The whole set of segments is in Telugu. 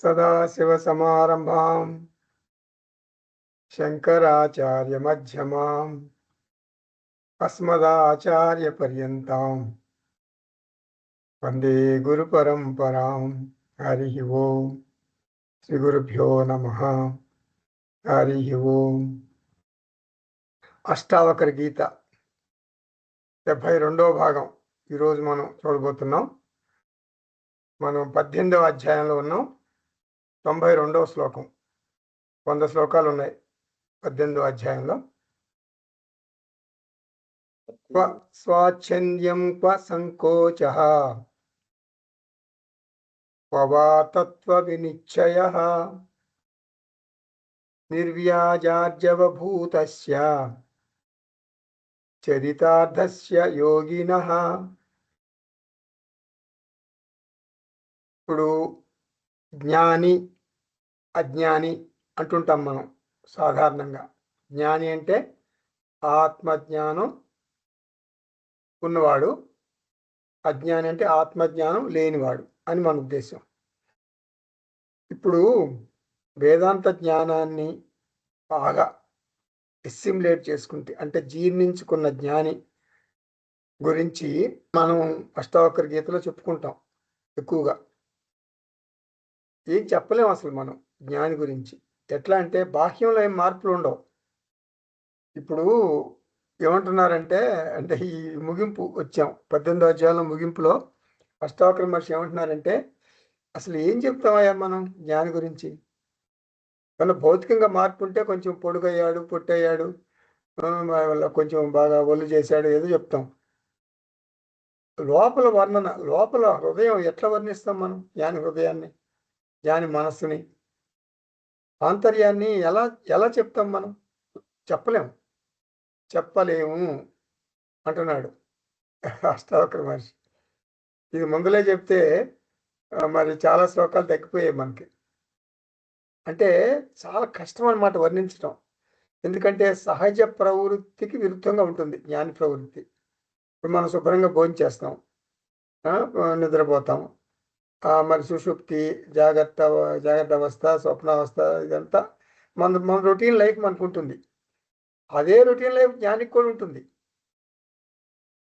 సదాశివసమారంభాం శంకరాచార్యమధ్యమాం అస్మదాచార్యపర్యంతాం వందే గురుపరంపరాం. హరి ఓం. శ్రీ గురుభ్యో నమః. హరి ఓం. అష్టావకర గీత 72వ భాగం ఈరోజు మనం చూడబోతున్నాం. మనం 18వ అధ్యాయంలో ఉన్నాం. 92వ శ్లోకం. 100 శ్లోకాలు ఉన్నాయి 18వ అధ్యాయంలో. స్వాచ్ఛంద్యం క్వ సంకోచః క్వ వా తత్వ వినిశ్చయః నిర్వ్యాజార్జవభూతస్య చరితార్థస్య యోగినః. ఇప్పుడు జ్ఞాని అజ్ఞాని అంటుంటాం మనం సాధారణంగా. జ్ఞాని అంటే ఆత్మజ్ఞానం ఉన్నవాడు, అజ్ఞాని అంటే ఆత్మజ్ఞానం లేనివాడు అని మన ఉద్దేశం. ఇప్పుడు వేదాంత జ్ఞానాన్ని బాగా ఎస్సిమ్యులేట్ చేసుకుంటే అంటే జీర్ణించుకున్న జ్ఞాని గురించి మనం అష్టావకర గీతలో చెప్పుకుంటాం ఎక్కువగా. ఏం చెప్పలేం అసలు మనం జ్ఞాని గురించి. ఎట్లా అంటే బాహ్యంలో ఏం మార్పులు ఉండవు. ఇప్పుడు ఏమంటున్నారంటే, అంటే ఈ ముగింపు వచ్చాం 18వ అధ్యాయంలో ముగింపులో అష్టావకర మహర్షి ఏమంటున్నారంటే, అసలు ఏం చెప్తామయ్యా మనం జ్ఞాని గురించి? మన భౌతికంగా మార్పు ఉంటే కొంచెం పొడుగయ్యాడు, పొట్టయ్యాడు, కొంచెం బాగా ఒళ్ళు చేశాడు, ఏదో చెప్తాం. లోపల వర్ణన, లోపల హృదయం ఎట్లా వర్ణిస్తాం మనం జ్ఞాని హృదయాన్ని, జ్ఞాని మనస్సుని, ఆంతర్యాన్ని ఎలా ఎలా చెప్తాం మనం? చెప్పలేము అంటున్నాడు అష్టావకర మహర్షి. ఇది ముందులే చెప్తే మరి చాలా శ్లోకాలు తగ్గిపోయాయి మనకి. అంటే చాలా కష్టం అన్నమాట వర్ణించడం. ఎందుకంటే సహజ ప్రవృత్తికి విరుద్ధంగా ఉంటుంది జ్ఞాని ప్రవృత్తి. ఇప్పుడు మనం శుభ్రంగా భోజనం చేస్తాం, నిద్రపోతాం, మరి సుషుప్తి, జాగ్రత్త అవస్థ, స్వప్నావస్థ, ఇదంతా మన రొటీన్ లైఫ్ మనకు ఉంటుంది. అదే రొటీన్ లైఫ్ జ్ఞానికి కూడా ఉంటుంది.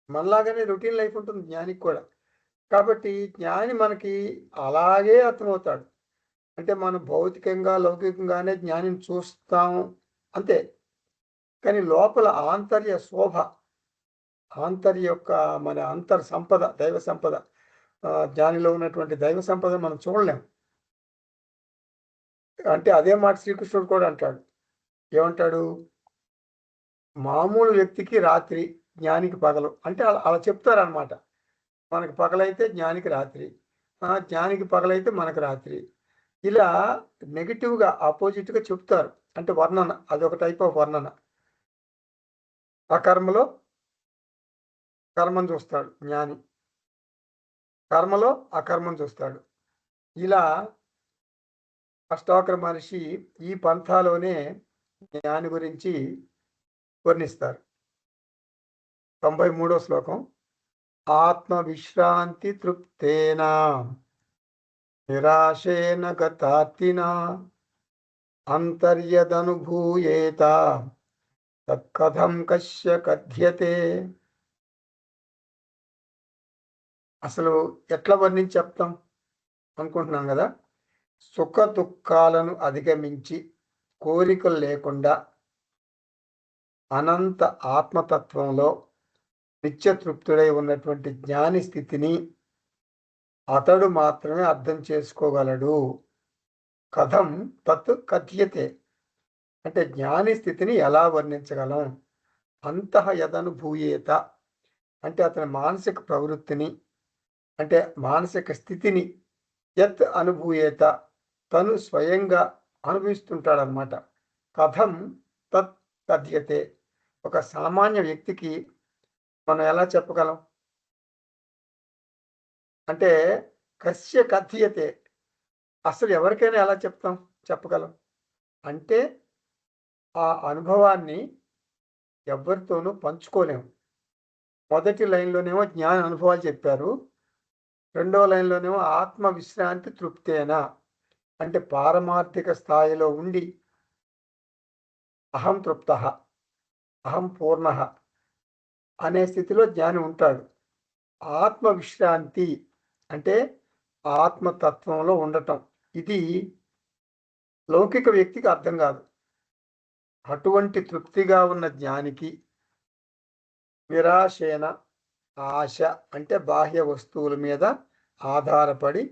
మనలాగానే రొటీన్ లైఫ్ ఉంటుంది జ్ఞానికి కూడా. కాబట్టి జ్ఞాని మనకి అలాగే అర్థమవుతాడు. అంటే మనం భౌతికంగా లౌకికంగానే జ్ఞానిని చూస్తాం అంతే. కానీ లోపల ఆంతర్య శోభ, ఆంతర్య యొక్క మన అంతర్ సంపద, దైవ సంపద, జ్ఞానిలో ఉన్నటువంటి దైవ సంపద మనం చూడలేం. అంటే అదే మాట శ్రీకృష్ణుడు కూడా అంటాడు. ఏమంటాడు? మామూలు వ్యక్తికి రాత్రి, జ్ఞానికి పగలు. అంటే అలా చెప్తారనమాట. మనకి పగలైతే జ్ఞానికి రాత్రి, జ్ఞానికి పగలైతే మనకు రాత్రి. ఇలా నెగిటివ్గా ఆపోజిట్గా చెప్తారు. అంటే వర్ణన, అదొక టైప్ ఆఫ్ వర్ణన. అకర్మలో కర్మను చూస్తాడు జ్ఞాని, కర్మలో అకర్మను చూస్తాడు. ఇలా అష్టావకర మహర్షి ఈ పంథాలోనే జ్ఞాని గురించి వర్ణిస్తారు. 93వ శ్లోకం. ఆత్మ విశ్రాంతి తృప్తేన నిరాశేన గతార్తిన అంతర్యదనుభూయేత తత్కథం కస్య కథ్యతే. అసలు ఎట్లా వర్ణించి చెప్తాం అనుకుంటున్నాం కదా. సుఖ దుఃఖాలను అధిగమించి కోరికలు లేకుండా అనంత ఆత్మతత్వంలో నిత్యతృప్తుడై ఉన్నటువంటి జ్ఞాని స్థితిని అతడు మాత్రమే అర్థం చేసుకోగలడు. కథం తత్ కథ్యతే అంటే జ్ఞాని స్థితిని ఎలా వర్ణించగలం? అంతః యదనుభూయేత అంటే అతని మానసిక ప్రవృత్తిని, అంటే మానసిక స్థితిని, యత్ అనుభూయేత తను స్వయంగా అనుభవిస్తుంటాడనమాట. కథం తత్ కథ్యతే ఒక సామాన్య వ్యక్తికి మనం ఎలా చెప్పగలం? అంటే కస్య కథ్యతే అసలు ఎవరికైనా ఎలా చెప్పగలం? అంటే ఆ అనుభవాన్ని ఎవరితోనూ పంచుకోలేము. మొదటి లైన్లోనేమో జ్ఞాన అనుభవాలు చెప్పారు, రెండవ లైన్లోనేమో ఆత్మ విశ్రాంతి తృప్తేనా అంటే పారమార్థిక స్థాయిలో ఉండి అహం తృప్త, అహం పూర్ణ అనే స్థితిలో జ్ఞాని ఉంటాడు. ఆత్మ విశ్రాంతి అంటే ఆత్మతత్వంలో ఉండటం. ఇది లౌకిక వ్యక్తికి అర్థం కాదు. అటువంటి తృప్తిగా ఉన్న జ్ఞానికి నిరాశేన, ఆశ అంటే బాహ్య వస్తువుల మీద ఆధారపడి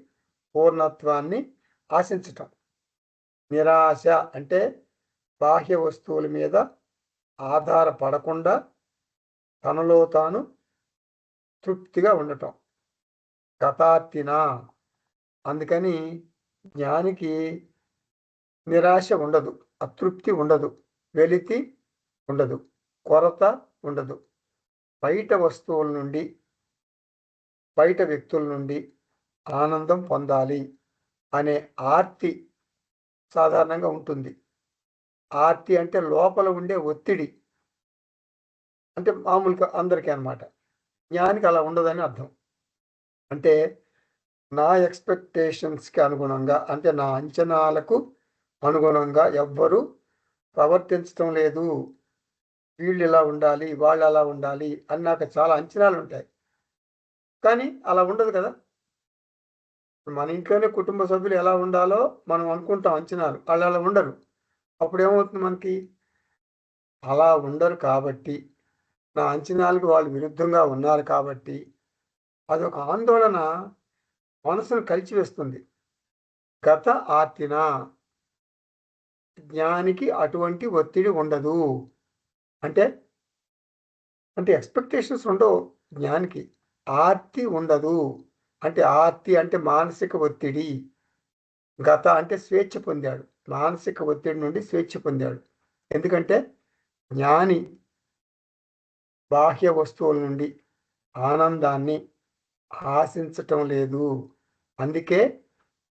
పూర్ణత్వాన్ని ఆశించటం. నిరాశ అంటే బాహ్య వస్తువుల మీద ఆధారపడకుండా తనలో తాను తృప్తిగా ఉండటం. గతార్తిన, అందుకని జ్ఞానికి నిరాశ ఉండదు, అతృప్తి ఉండదు, వెలితి ఉండదు, కొరత ఉండదు. బయట వస్తువుల నుండి, బయట వ్యక్తుల నుండి ఆనందం పొందాలి అనే ఆర్తి సాధారణంగా ఉంటుంది. ఆర్తి అంటే లోపల ఉండే ఒత్తిడి, అంటే మామూలుగా అందరికీ అన్నమాట. జ్ఞానికి అలా ఉండదని అర్థం. అంటే నా ఎక్స్పెక్టేషన్స్కి అనుగుణంగా, అంటే నా అంచనాలకు అనుగుణంగా ఎవ్వరూ ప్రవర్తించటం లేదు. వీళ్ళు ఇలా ఉండాలి, వాళ్ళు అలా ఉండాలి అని నాకు చాలా అంచనాలు ఉంటాయి. కానీ అలా ఉండదు కదా. మన ఇంట్లోనే కుటుంబ సభ్యులు ఎలా ఉండాలో మనం అనుకుంటాం అంచనాలు, వాళ్ళు అలా ఉండరు. అప్పుడు ఏమవుతుంది మనకి? అలా ఉండరు కాబట్టి, నా అంచనాలకు వాళ్ళు విరుద్ధంగా ఉన్నారు కాబట్టి అదొక ఆందోళన మనసును కలిచివేస్తుంది. గత ఆర్తిన, జ్ఞానికి అటువంటి ఒత్తిడి ఉండదు. అంటే అంటే ఎక్స్పెక్టేషన్స్ ఉండవు జ్ఞానికి. ఆర్తి ఉండదు. అంటే ఆర్తి అంటే మానసిక ఒత్తిడి. గత అంటే స్వేచ్ఛ పొందాడు. మానసిక ఒత్తిడి నుండి స్వేచ్ఛ పొందాడు. ఎందుకంటే జ్ఞాని బాహ్య వస్తువుల నుండి ఆనందాన్ని ఆశించటం లేదు. అందుకే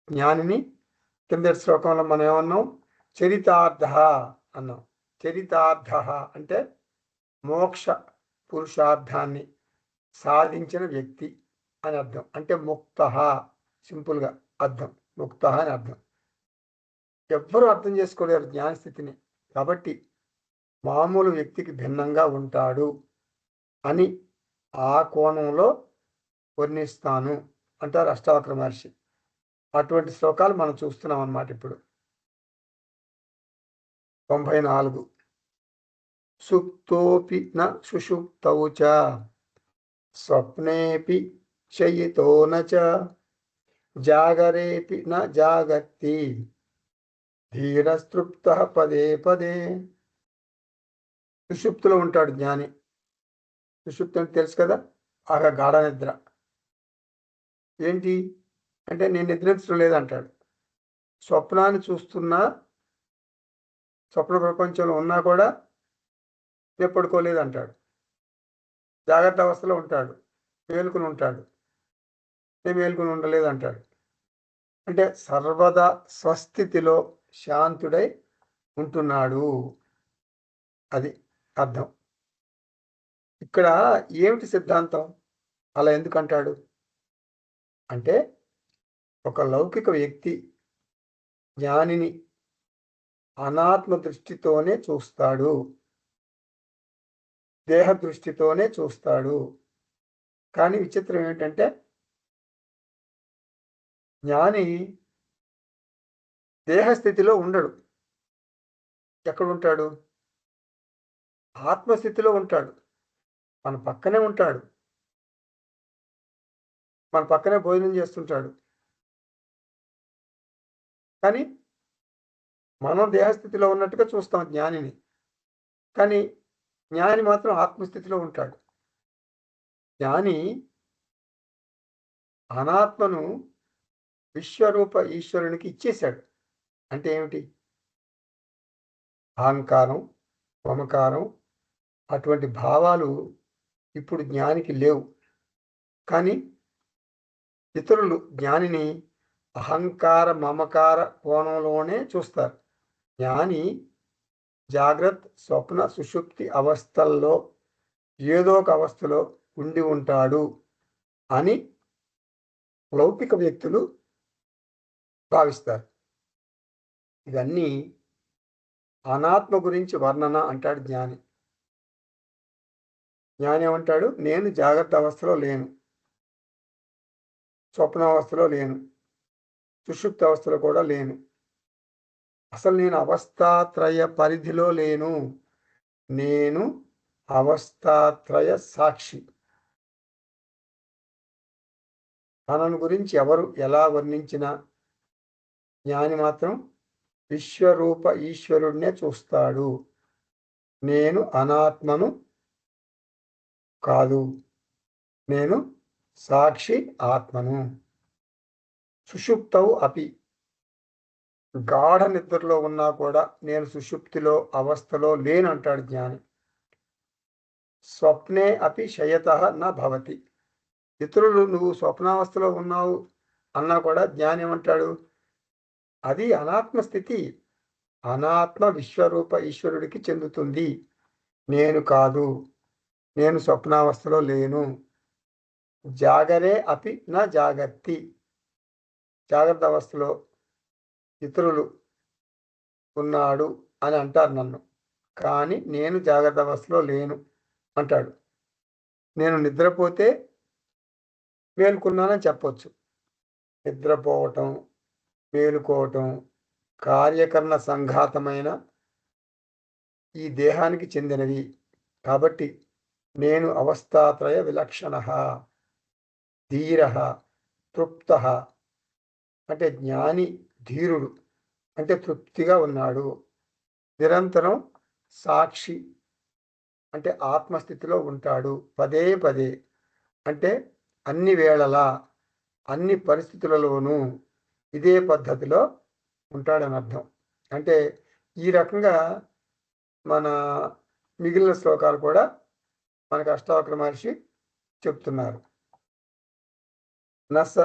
జ్ఞానిని కిందటి శ్లోకంలో మనం ఏమన్నాం? చరితార్థ అన్నాం. చరితార్థ అంటే మోక్ష పురుషార్థాన్ని సాధించిన వ్యక్తి అని అర్థం. అంటే ముక్త, సింపుల్గా అర్థం, ముక్త అని అర్థం. ఎవ్వరూ అర్థం చేసుకోలేరు జ్ఞానస్థితిని. కాబట్టి మామూలు వ్యక్తికి భిన్నంగా ఉంటాడు అని ఆ కోణంలో వర్ణిస్తాను అంటారు అష్టావక్ర మహర్షి. అటువంటి శ్లోకాలు మనం చూస్తున్నాం అన్నమాట. ఇప్పుడు 94. సుప్తోపి న సుషుప్తౌ చ స్వప్నేపి శయితో నచ జాగరేపి న జాగర్తి ధీరస్తృప్త పదే పదే. సుషుప్తిలో ఉంటాడు జ్ఞాని. సుషుప్తి అంటే తెలుసు కదా, ఆగా గాఢ నిద్ర. ఏంటి అంటే నేను నిద్రించడం లేదంటాడు. స్వప్నాన్ని చూస్తున్నా, స్వప్న ప్రపంచంలో ఉన్నా కూడా నేను పడుకోలేదంటాడు. జాగ్రత్త అవస్థలో ఉంటాడు, మేలుకుని ఉంటాడు, నేను మేలుకుని ఉండలేదంటాడు. అంటే సర్వదా స్వస్థితిలో శాంతుడై ఉంటున్నాడు. అది అర్థం. ఇక్కడ ఏమిటి సిద్ధాంతం? అలా ఎందుకంటాడు అంటే, ఒక లౌకిక వ్యక్తి జ్ఞానిని అనాత్మ దృష్టితోనే చూస్తాడు, దేహ దృష్టితోనే చూస్తాడు. కానీ విచిత్రం ఏంటంటే జ్ఞాని దేహస్థితిలో ఉండడు. ఎక్కడుంటాడు? ఆత్మస్థితిలో ఉంటాడు. మన పక్కనే ఉంటాడు, మన పక్కనే భోజనం చేస్తుంటాడు. కానీ మనం దేహస్థితిలో ఉన్నట్టుగా చూస్తాం జ్ఞానిని. కానీ జ్ఞాని మాత్రం ఆత్మస్థితిలో ఉంటాడు. జ్ఞాని అనాత్మను విశ్వరూప ఈశ్వరునికి ఇచ్చేశాడు. అంటే ఏమిటి? అహంకారం, మమకారం అటువంటి భావాలు ఇప్పుడు జ్ఞానికి లేవు. కానీ ఇతరులు జ్ఞానిని అహంకార మమకార కోణంలోనే చూస్తారు. జ్ఞాని జాగ్రత్త, స్వప్న, సుషుప్తి అవస్థల్లో ఏదో ఒక అవస్థలో ఉండి ఉంటాడు అని లౌకిక వ్యక్తులు భావిస్తారు. ఇవన్నీ అనాత్మ గురించి వర్ణన అంటాడు జ్ఞాని. జ్ఞాని ఏమంటాడు? నేను జాగ్రత్త అవస్థలో లేను, స్వప్నావస్థలో లేను, సుషుప్త అవస్థలో కూడా లేను. అసలు నేను అవస్థాత్రయ పరిధిలో లేను. నేను అవస్థాత్రయ సాక్షి. తనను గురించి ఎవరు ఎలా వర్ణించినా జ్ఞాని మాత్రం విశ్వరూప ఈశ్వరుడినే చూస్తాడు. నేను అనాత్మను కాదు, నేను సాక్షి ఆత్మను. సుషుప్తవు అపి, గాఢ నిద్రలో ఉన్నా కూడా నేను సుషుప్తిలో అవస్థలో లేనంటాడు జ్ఞాని. స్వప్నే అపి శయత నా భవతి. ఇతరులు నువ్వు స్వప్నావస్థలో ఉన్నావు అన్నా కూడా జ్ఞాని ఏమంటాడు? అది అనాత్మ స్థితి. అనాత్మ విశ్వరూప ఈశ్వరుడికి చెందుతుంది, నేను కాదు. నేను స్వప్నావస్థలో లేను. జాగరే అపి నా జాగర్తి. జాగ్రత్త అవస్థలో ఇతరులు ఉన్నాడు అని అంటారు నన్ను, కానీ నేను జాగ్రత్త అవస్థలో లేను అంటాడు. నేను నిద్రపోతే మేలుకున్నానని చెప్పొచ్చు. నిద్రపోవటం, మేలుకోవటం కార్యకరణ సంఘాతమైన ఈ దేహానికి చెందినవి. కాబట్టి నేను అవస్థాత్రయ విలక్షణ, ధీర, తృప్త. అంటే జ్ఞాని ధీరుడు, అంటే తృప్తిగా ఉన్నాడు. నిరంతరం సాక్షి, అంటే ఆత్మస్థితిలో ఉంటాడు. పదే పదే, అంటే అన్ని వేళలా అన్ని పరిస్థితులలోనూ ఇదే పద్ధతిలో ఉంటాడని అర్థం. అంటే ఈ రకంగా మన మిగిలిన శ్లోకాలు కూడా మనకు అష్టావక్ర మహర్షి చెప్తున్నారు. నస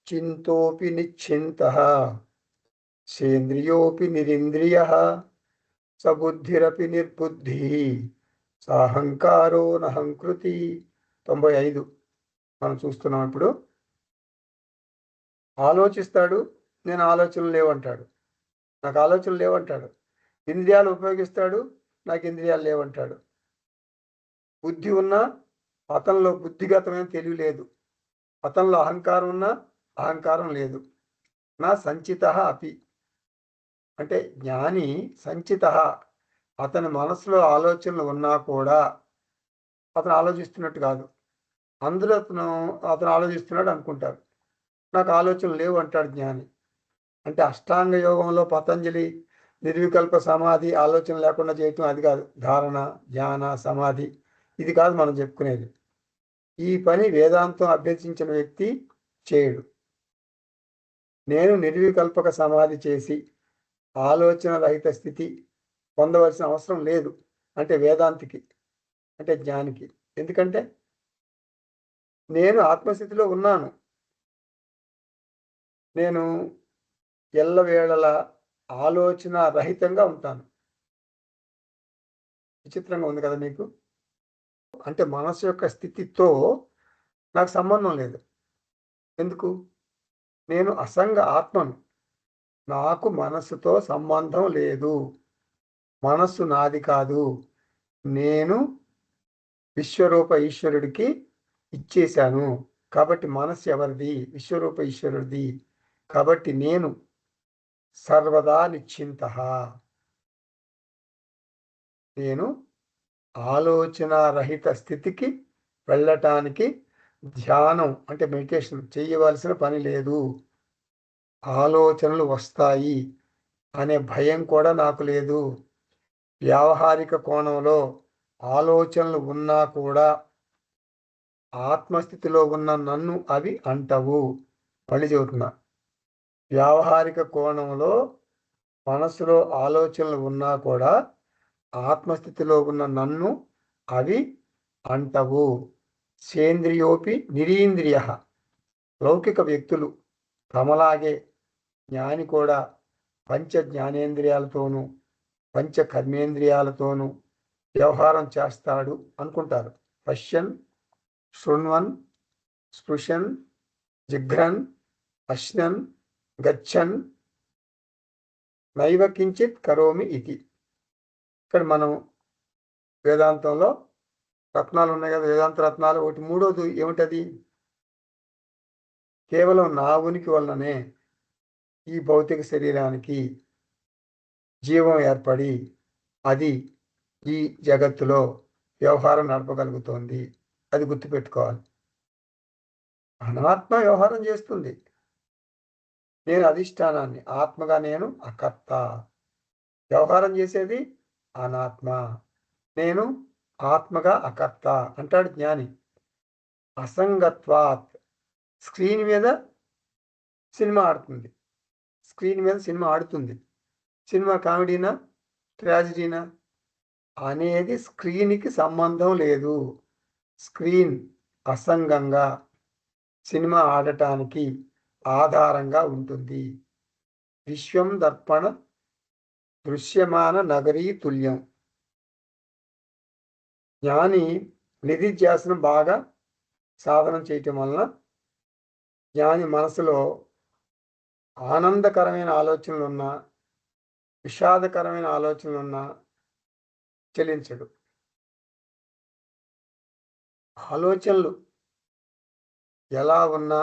చింతోపి నిశ్చింతః సేంద్రియోపి నిరింద్రియః సబుద్ధిరపి నిర్బుద్ధిః సాహంకారో నహంకృతి. 95 మనం చూస్తున్నాం. ఇప్పుడు ఆలోచిస్తాడు, నేను ఆలోచనలు లేవంటాడు. నాకు ఆలోచనలు లేవంటాడు. ఇంద్రియాలు ఉపయోగిస్తాడు, నాకు ఇంద్రియాలు లేవంటాడు. బుద్ధి ఉన్నా అతనిలో బుద్ధిగతమైన తెలివి లేదు. అతనిలో అహంకారం ఉన్నా అహంకారం లేదు. నా సంచిత అపి, అంటే జ్ఞాని సంచిత, అతని మనసులో ఆలోచనలు ఉన్నా కూడా అతను ఆలోచిస్తున్నట్టు కాదు. అందరూ అతను ఆలోచిస్తున్నాడు అనుకుంటారు. నాకు ఆలోచనలు లేవు అంటాడు జ్ఞాని. అంటే అష్టాంగ యోగంలో పతంజలి నిర్వికల్ప సమాధి ఆలోచన లేకుండా చేయటం అది కాదు. ధారణ, ధ్యాన, సమాధి ఇది కాదు మనం చెప్పుకునేది. ఈ పని వేదాంతం అభ్యసించిన వ్యక్తి చేయడు. నేను నిర్వికల్పక సమాధి చేసి ఆలోచన రహిత స్థితి పొందవలసిన అవసరం లేదు అంటే వేదాంతికి, అంటే జ్ఞానికి. ఎందుకంటే నేను ఆత్మస్థితిలో ఉన్నాను. నేను ఎల్లవేళలా ఆలోచన రహితంగా ఉంటాను. విచిత్రంగా ఉంది కదా మీకు? అంటే మనసు యొక్క స్థితితో నాకు సంబంధం లేదు. ఎందుకు? నేను అసంగ ఆత్మను. నాకు మనస్సుతో సంబంధం లేదు. మనస్సు నాది కాదు. నేను విశ్వరూప ఈశ్వరుడికి ఇచ్చేశాను. కాబట్టి మనస్సు ఎవరిది? విశ్వరూప ఈశ్వరుడిది. కాబట్టి నేను సర్వదా నిశ్చింతః. నేను ఆలోచన రహిత స్థితికి వెళ్ళటానికి ధ్యానం అంటే మెడిటేషన్ చేయవలసిన పని లేదు. ఆలోచనలు వస్తాయి అనే భయం కూడా నాకు లేదు. వ్యావహారిక కోణంలో ఆలోచనలు ఉన్నా కూడా ఆత్మస్థితిలో ఉన్న నన్ను అవి అంటవు. మళ్ళీ చెబుతున్నా, వ్యావహారిక కోణంలో మనసులో ఆలోచనలు ఉన్నా కూడా ఆత్మస్థితిలో ఉన్న నన్ను అవి అంటవు. సేంద్రియోపి నిరీంద్రియ. లౌకిక వ్యక్తులు తమలాగే జ్ఞాని కూడా పంచ జ్ఞానేంద్రియాలతోనూ పంచ కర్మేంద్రియాలతోనూ వ్యవహారం చేస్తాడు అనుకుంటారు. పశ్యన్, శృణ్వన్, స్పృశన్, జిఘ్రన్, అశ్నన్, గచ్చన్, నైవ కించిత్ కరోమి ఇది. ఇక్కడ మనం వేదాంతంలో రత్నాలు ఉన్నాయి కదా, వేదాంత రత్నాలు. ఒకటి మూడోది ఏమిటది? కేవలం నా ఉనికి వలననే ఈ భౌతిక శరీరానికి జీవం ఏర్పడి అది ఈ జగత్తులో వ్యవహారం నడపగలుగుతోంది. అది గుర్తుపెట్టుకోవాలి. అనాత్మ వ్యవహారం చేస్తుంది. నేను అధిష్టానాన్ని, ఆత్మగా నేను అకర్త. వ్యవహారం చేసేది అనాత్మ, నేను ఆత్మగా అకర్త అంటాడు జ్ఞాని. అసంగత్వాత్. స్క్రీన్ మీద సినిమా ఆడుతుంది, స్క్రీన్ మీద సినిమా ఆడుతుంది. సినిమా కామెడీనా ట్రాజిడీనా అనేది స్క్రీన్కి సంబంధం లేదు. స్క్రీన్ అసంగంగా సినిమా ఆడటానికి ఆధారంగా ఉంటుంది. విశ్వం దర్పణ దృశ్యమాన నగరీ తుల్యం. జ్ఞాని నిధిధ్యాసనం బాగా సాధనం చేయటం వలన జ్ఞాని మనసులో ఆనందకరమైన ఆలోచనలున్నా విషాదకరమైన ఆలోచనలున్నా చెలించడు. ఆలోచనలు ఎలా ఉన్నా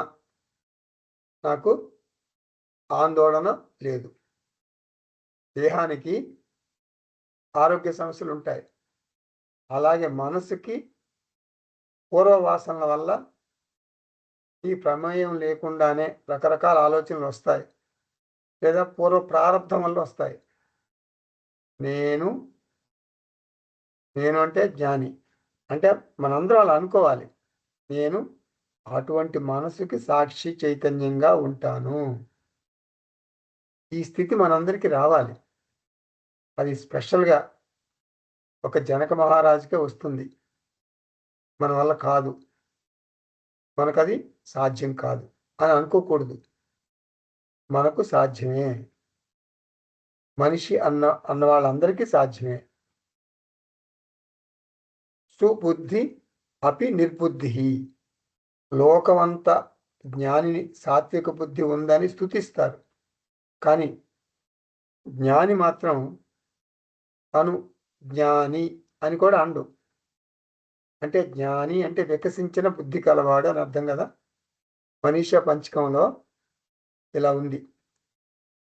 నాకు ఆందోళన లేదు. దేహానికి ఆరోగ్య సమస్యలు ఉంటాయి, అలాగే మనసుకి పూర్వవాసనల వల్ల ఈ ప్రమేయం లేకుండానే రకరకాల ఆలోచనలు వస్తాయి, లేదా పూర్వ ప్రారంధం వల్ల వస్తాయి. నేను అంటే జ్ఞాని అంటే మనందరం అలా అనుకోవాలి. నేను అటువంటి మనసుకి సాక్షి చైతన్యంగా ఉంటాను. ఈ స్థితి మనందరికీ రావాలి. అది స్పెషల్గా ఒక జనక మహారాజుకే వస్తుంది, మన వల్ల కాదు, మనకది సాధ్యం కాదు అని అనుకోకూడదు. మనకు సాధ్యమే. మనిషి అన్న వాళ్ళందరికీ సాధ్యమే. సుబుద్ధి అపి నిర్బుద్ధి. లోకమంతా జ్ఞానిని సాత్విక బుద్ధి ఉందని స్తుతిస్తారు, కానీ జ్ఞాని మాత్రం తను జ్ఞాని అని కూడా అండు. అంటే జ్ఞాని అంటే వికసించిన బుద్ధి కలవాడు అని అర్థం కదా. మనీషా పంచకంలో ఇలా ఉంది,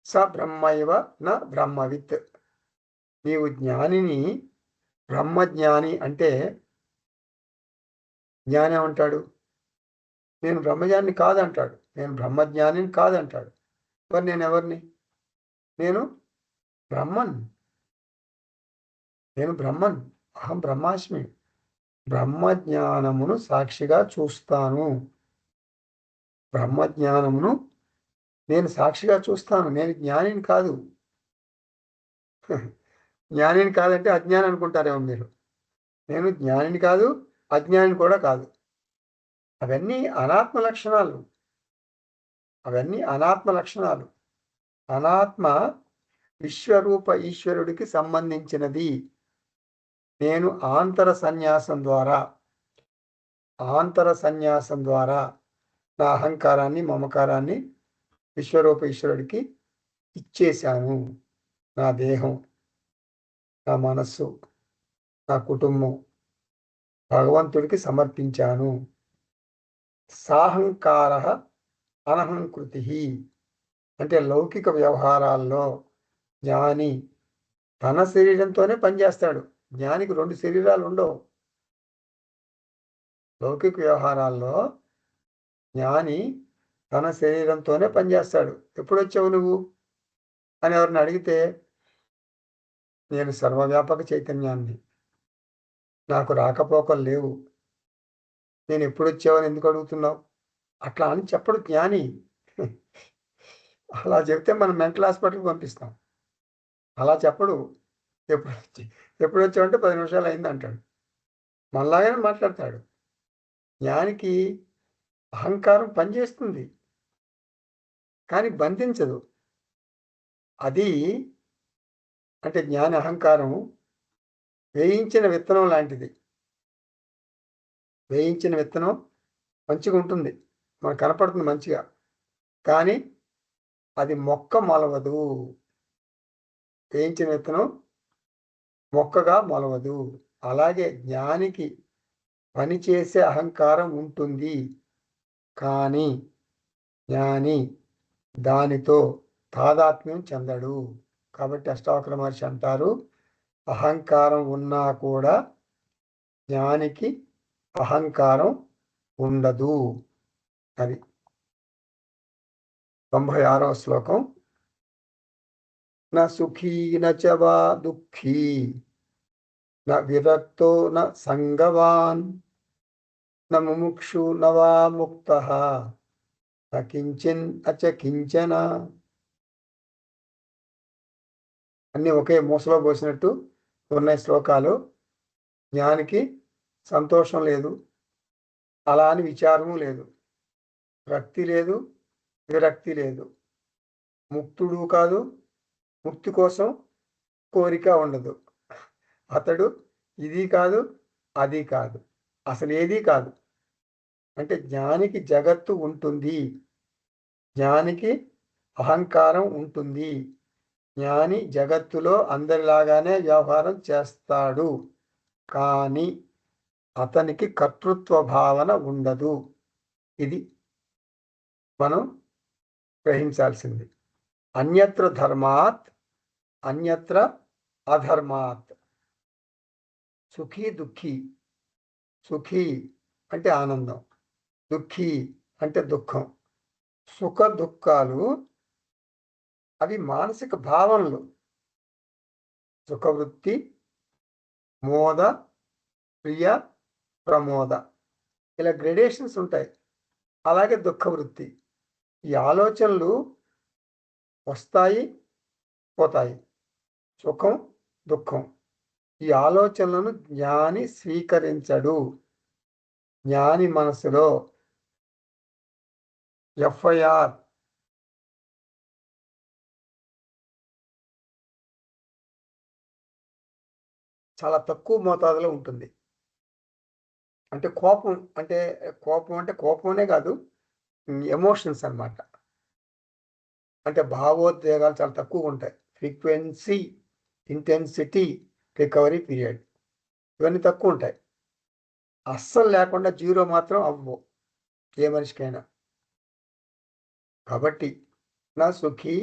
స బ్రహ్మైవ న బ్రహ్మవిత్. నీవు జ్ఞానిని బ్రహ్మజ్ఞాని అంటే జ్ఞాని ఏమంటాడు? నేను బ్రహ్మజ్ఞాని కాదంటాడు, నేను బ్రహ్మజ్ఞానిని కాదంటాడు. మరి నేను ఎవరిని? నేను బ్రహ్మన్, నేను బ్రహ్మన్, అహం బ్రహ్మాస్మి. బ్రహ్మజ్ఞానమును సాక్షిగా చూస్తాను. బ్రహ్మజ్ఞానమును నేను సాక్షిగా చూస్తాను. నేను జ్ఞానిని కాదు. జ్ఞానిని కాదంటే అజ్ఞాని అనుకుంటారేమో మీరు. నేను జ్ఞానిని కాదు, అజ్ఞానిని కూడా కాదు. అవన్నీ అనాత్మ లక్షణాలు. అవన్నీ అనాత్మ లక్షణాలు. అనాత్మ విశ్వరూప ఈశ్వరుడికి సంబంధించినది. నేను ఆంతర సన్యాసం ద్వారా నా అహంకారాన్ని మమకారాన్ని విశ్వరూప ఈశ్వరుడికి ఇచ్చేశాను. నా దేహం, నా మనస్సు, నా కుటుంబం భగవంతుడికి సమర్పించాను. సాహంకార అనహంకృతి. అంటే లౌకిక వ్యవహారాల్లో జ్ఞాని తన శరీరంతోనే పనిచేస్తాడు. జ్ఞానికి 2 శరీరాలు ఉండవు. లౌకిక వ్యవహారాల్లో జ్ఞాని తన శరీరంతోనే పనిచేస్తాడు. ఎప్పుడొచ్చావు నువ్వు అని ఎవరిని అడిగితే, నేను సర్వవ్యాపక చైతన్యాన్ని, నాకు రాకపోకలు లేవు, నేను ఎప్పుడొచ్చావని ఎందుకు అడుగుతున్నావు అట్లా అని చెప్పడు జ్ఞాని. అలా చెప్తే మనం మెంటల్ హాస్పిటల్కి పంపిస్తాం. అలా చెప్పడు. ఎప్పుడొచ్చావంటే 10 నిమిషాలు అయింది అంటాడు. మనలాగానే మాట్లాడతాడు. జ్ఞానికి అహంకారం పనిచేస్తుంది, కానీ బంధించదు. అది అంటే జ్ఞాని అహంకారం వేయించిన విత్తనం లాంటిది. వేయించిన విత్తనం మంచిగా ఉంటుంది, మనకు కనపడుతుంది మంచిగా, కానీ అది మొక్క మొలవదు. వేయించిన విత్తనం మొక్కగా మొలవదు. అలాగే జ్ఞానికి పనిచేసే అహంకారం ఉంటుంది, కానీ జ్ఞాని దానితో తాదాత్మ్యం చెందడు. కాబట్టి అష్టావక్ర మహర్షి అంటారు, అహంకారం ఉన్నా కూడా జ్ఞానికి అహంకారం ఉండదు. అది 96వ శ్లోకం. న సుఖీ నచ వా దుఃఖీ న విరక్తో న సంగవాన్ న ముముక్షు న వా ముక్తః న కించిన్ అచ కించన. అన్ని ఒకే మూసలో పోసినట్టు ఉన్నాయి శ్లోకాలు. జ్ఞానికి సంతోషం లేదు, అలా అని విచారము లేదు, రక్తి లేదు, విరక్తి లేదు, ముక్తుడు కాదు, ముక్తి కోసం కోరిక ఉండదు. అతడు ఇది కాదు, అది కాదు, అసలు ఏదీ కాదు. అంటే జ్ఞానికి జగత్తు ఉంటుంది, జ్ఞానికి అహంకారం ఉంటుంది, జ్ఞాని జగత్తులో అందరిలాగానే వ్యవహారం చేస్తాడు, కానీ అతనికి కర్తృత్వ భావన ఉండదు. ఇది మనం గ్రహించాల్సింది. అన్యత్ర ధర్మాత్ అన్యత్ర అధర్మాత్. సుఖీ దుఃఖీ. సుఖీ అంటే ఆనందం, దుఃఖీ అంటే దుఃఖం. సుఖ దుఃఖాలు అవి మానసిక భావనలు. సుఖవృత్తి, మోద, ప్రియ, ప్రమోద, ఇలా గ్రేడేషన్స్ ఉంటాయి. అలాగే దుఃఖవృత్తి. ఈ ఆలోచనలు వస్తాయి, పోతాయి. సుఖం, దుఃఖం. ఈ ఆలోచనలను జ్ఞాని స్వీకరించడు. జ్ఞాని మనసులో ఎఫ్ఐఆర్ చాలా తక్కువ మోతాదులో ఉంటుంది. అంటే కోపం అంటే కోపమనే కాదు, ఎమోషన్స్ అన్నమాట. అంటే భావోద్వేగాలు చాలా తక్కువగా ఉంటాయి. ఫ్రీక్వెన్సీ, ఇంటెన్సిటీ, రికవరీ పీరియడ్ ఇవన్నీ తక్కువ ఉంటాయి. అస్సలు లేకుండా జీరో మాత్రం అవ్వవు ఏ మనిషికైనా. కాబట్టి నా సుఖీ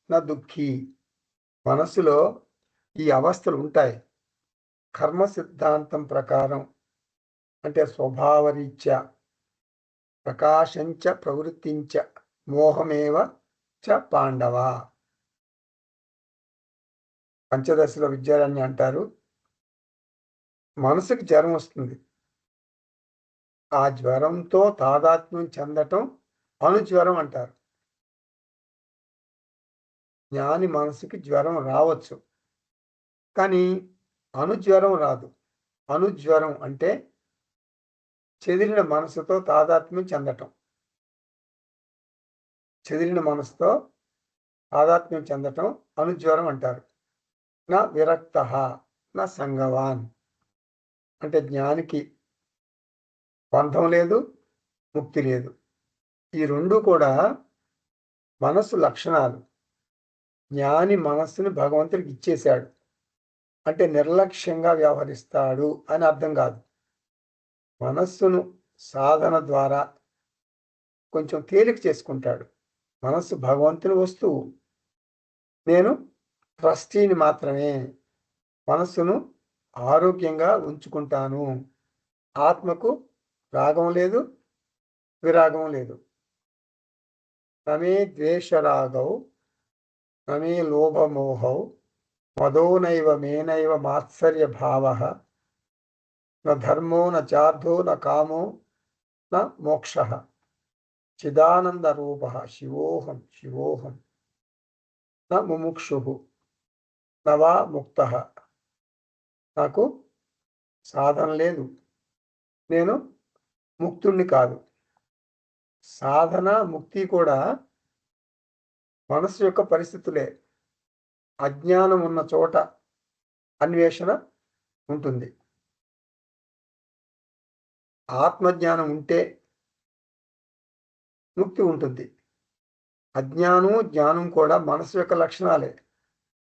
నా దుఃఖీ. మనస్సులో ఈ అవస్థలు ఉంటాయి. కర్మ సిద్ధాంతం ప్రకారం అంటే స్వభావరీత్యా ప్రకాశంచ ప్రవృత్తించ మోహమేవ చ పాండవ. పంచదశలో విద్యారణ్య అంటారు, మనసుకి జ్వరం వస్తుంది, ఆ జ్వరంతో తాదాత్మ్యం చెందటం అణుజ్వరం అంటారు. జ్ఞాని మనసుకి జ్వరం రావచ్చు, కానీ అణుజ్వరం రాదు. అణుజ్వరం అంటే చెదిరిన మనసుతో తాదాత్మ్యం చెందటం. చెదిరిన మనసుతో తాదాత్మ్యం చెందటం అణుజ్వరం అంటారు. నా విరక్త నా సంగవాన్ అంటే జ్ఞానికి బంధం లేదు, ముక్తి లేదు. ఈ రెండు కూడా మనస్సు లక్షణాలు. జ్ఞాని మనస్సుని భగవంతుడికి ఇచ్చేశాడు అంటే నిర్లక్ష్యంగా వ్యవహరిస్తాడు అని అర్థం కాదు. మనస్సును సాధన ద్వారా కొంచెం తేలిక చేసుకుంటాడు. మనస్సు భగవంతుని వస్తువు, నేను ట్రస్టీని మాత్రమే. మనస్సును ఆరోగ్యంగా ఉంచుకుంటాను. ఆత్మకు రాగం లేదు, విరాగం లేదు. నమే ద్వేషరాగౌ నమే లోభమోహౌ మదోనైవ మేనైవ మాత్సర్య భావః న ధర్మో న చార్థో న కామో న మోక్షః చిదానంద రూపః శివోహం శివోహం న ముముక్షుః న వా ముక్తః. నాకు సాధన లేదు, నేను ముక్తుణ్ణి కాదు. సాధన ముక్తి కూడా మనసు యొక్క పరిస్థితులే. అజ్ఞానం ఉన్న చోట అన్వేషణ ఉంటుంది. ఆత్మజ్ఞానం ఉంటే ముక్తి ఉంటుంది. అజ్ఞానం జ్ఞానం కూడా మనసు యొక్క లక్షణాలే.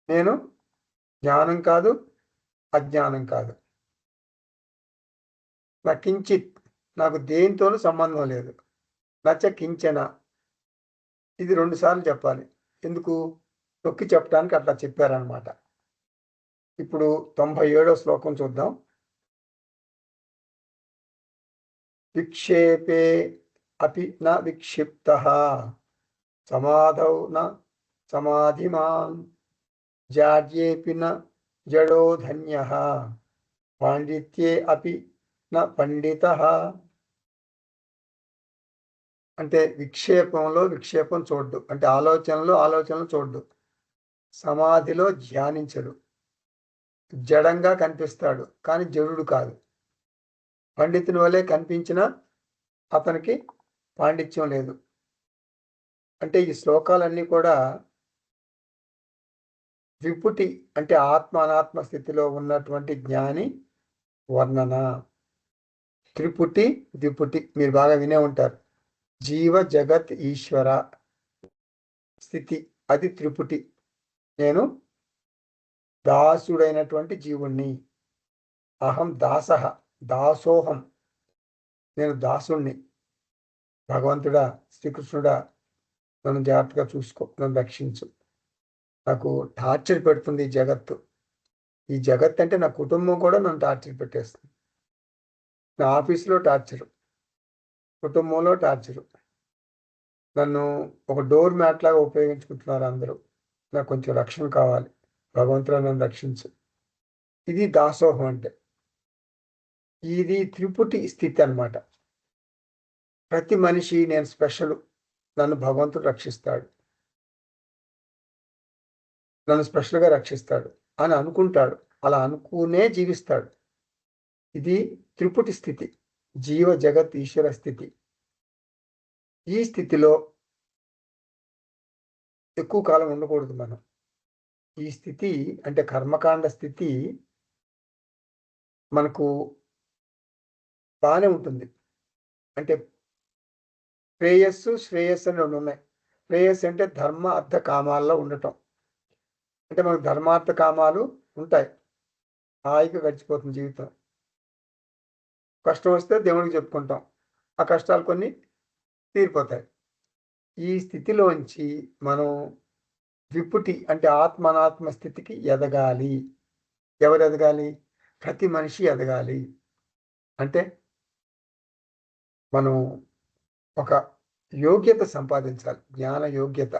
నేను జ్ఞానం కాదు, అజ్ఞానం కాదు. నా కించిత్, నాకు దేనితోనూ సంబంధం లేదు. నచ కించన, ఇది 2 సార్లు చెప్పాలి. ఎందుకు? నొక్కి చెప్పడానికి అట్లా చెప్పారనమాట. ఇప్పుడు 97వ శ్లోకం చూద్దాం. విక్షేపే అపి న విక్షిప్తః సమాధౌ న సమాధిమాన్ జాడ్యేపి న జడో ధన్యః పాండిత్యే అపి న పండితః. అంటే విక్షేపంలో విక్షేపం చూడ్డు, అంటే ఆలోచనలు చూడ్డు, సమాధిలో ధ్యానించడు, జడంగా కనిపిస్తాడు కానీ జడుడు కాదు. పండితుని వలె కనిపించినా అతనికి పాండిత్యం లేదు. అంటే ఈ శ్లోకాలన్నీ కూడా విపుటి, అంటే ఆత్మ అనాత్మ స్థితిలో ఉన్నటువంటి జ్ఞాని వర్ణన. త్రిపుటి ద్విపుటి మీరు బాగా వినే ఉంటారు. జీవ జగత్ ఈశ్వర స్థితి, అది త్రిపుటి. నేను దాసుడైనటువంటి జీవుణ్ణి. అహం దాసః, దాసోహం, నేను దాసుణ్ణి. భగవంతుడా, శ్రీకృష్ణుడా, నన్ను జాగ్రత్తగా చూసుకో, నన్ను రక్షించు. నాకు టార్చర్ పెడుతుంది ఈ జగత్తు. ఈ జగత్ అంటే నా కుటుంబం కూడా నన్ను టార్చర్ పెట్టేస్తుంది. నా ఆఫీసులో టార్చరు, కుటుంబంలో టార్చరు. నన్ను ఒక డోర్ మ్యాట్ లాగా ఉపయోగించుకుంటున్నారు అందరూ. నాకు కొంచెం రక్షణ కావాలి. భగవంతుడా, నన్ను రక్షించు. ఇది దాసోహం అంటే. ఇది త్రిపుటి స్థితి అన్నమాట. ప్రతి మనిషి నేను స్పెషల్, నన్ను భగవంతుడు రక్షిస్తాడు, నన్ను స్పెషల్గా రక్షిస్తాడు అని అనుకుంటాడు. అలా అనుకునే జీవిస్తాడు. ఇది త్రిపుటి స్థితి, జీవ జగత్ ఈశ్వర స్థితి. ఈ స్థితిలో ఎక్కువ కాలం ఉండకూడదు మనం. ఈ స్థితి అంటే కర్మకాండ స్థితి మనకు బాగానే ఉంటుంది. అంటే శ్రేయస్సు అని 2 ఉన్నాయి. శ్రేయస్సు అంటే ధర్మ అర్థ కామాల్లో ఉండటం. అంటే మనకు ధర్మార్థ కామాలు ఉంటాయి, హాయిగా గడిచిపోతుంది జీవితం. కష్టం వస్తే దేవుడికి చెప్పుకుంటాం, ఆ కష్టాలు కొన్ని తీరిపోతాయి. ఈ స్థితిలోంచి మనం విపుటి అంటే ఆత్మ అనాత్మ స్థితికి ఎదగాలి. ఎవరు ఎదగాలి? ప్రతి మనిషి ఎదగాలి. అంటే మనం ఒక యోగ్యత సంపాదించాలి, జ్ఞాన యోగ్యత,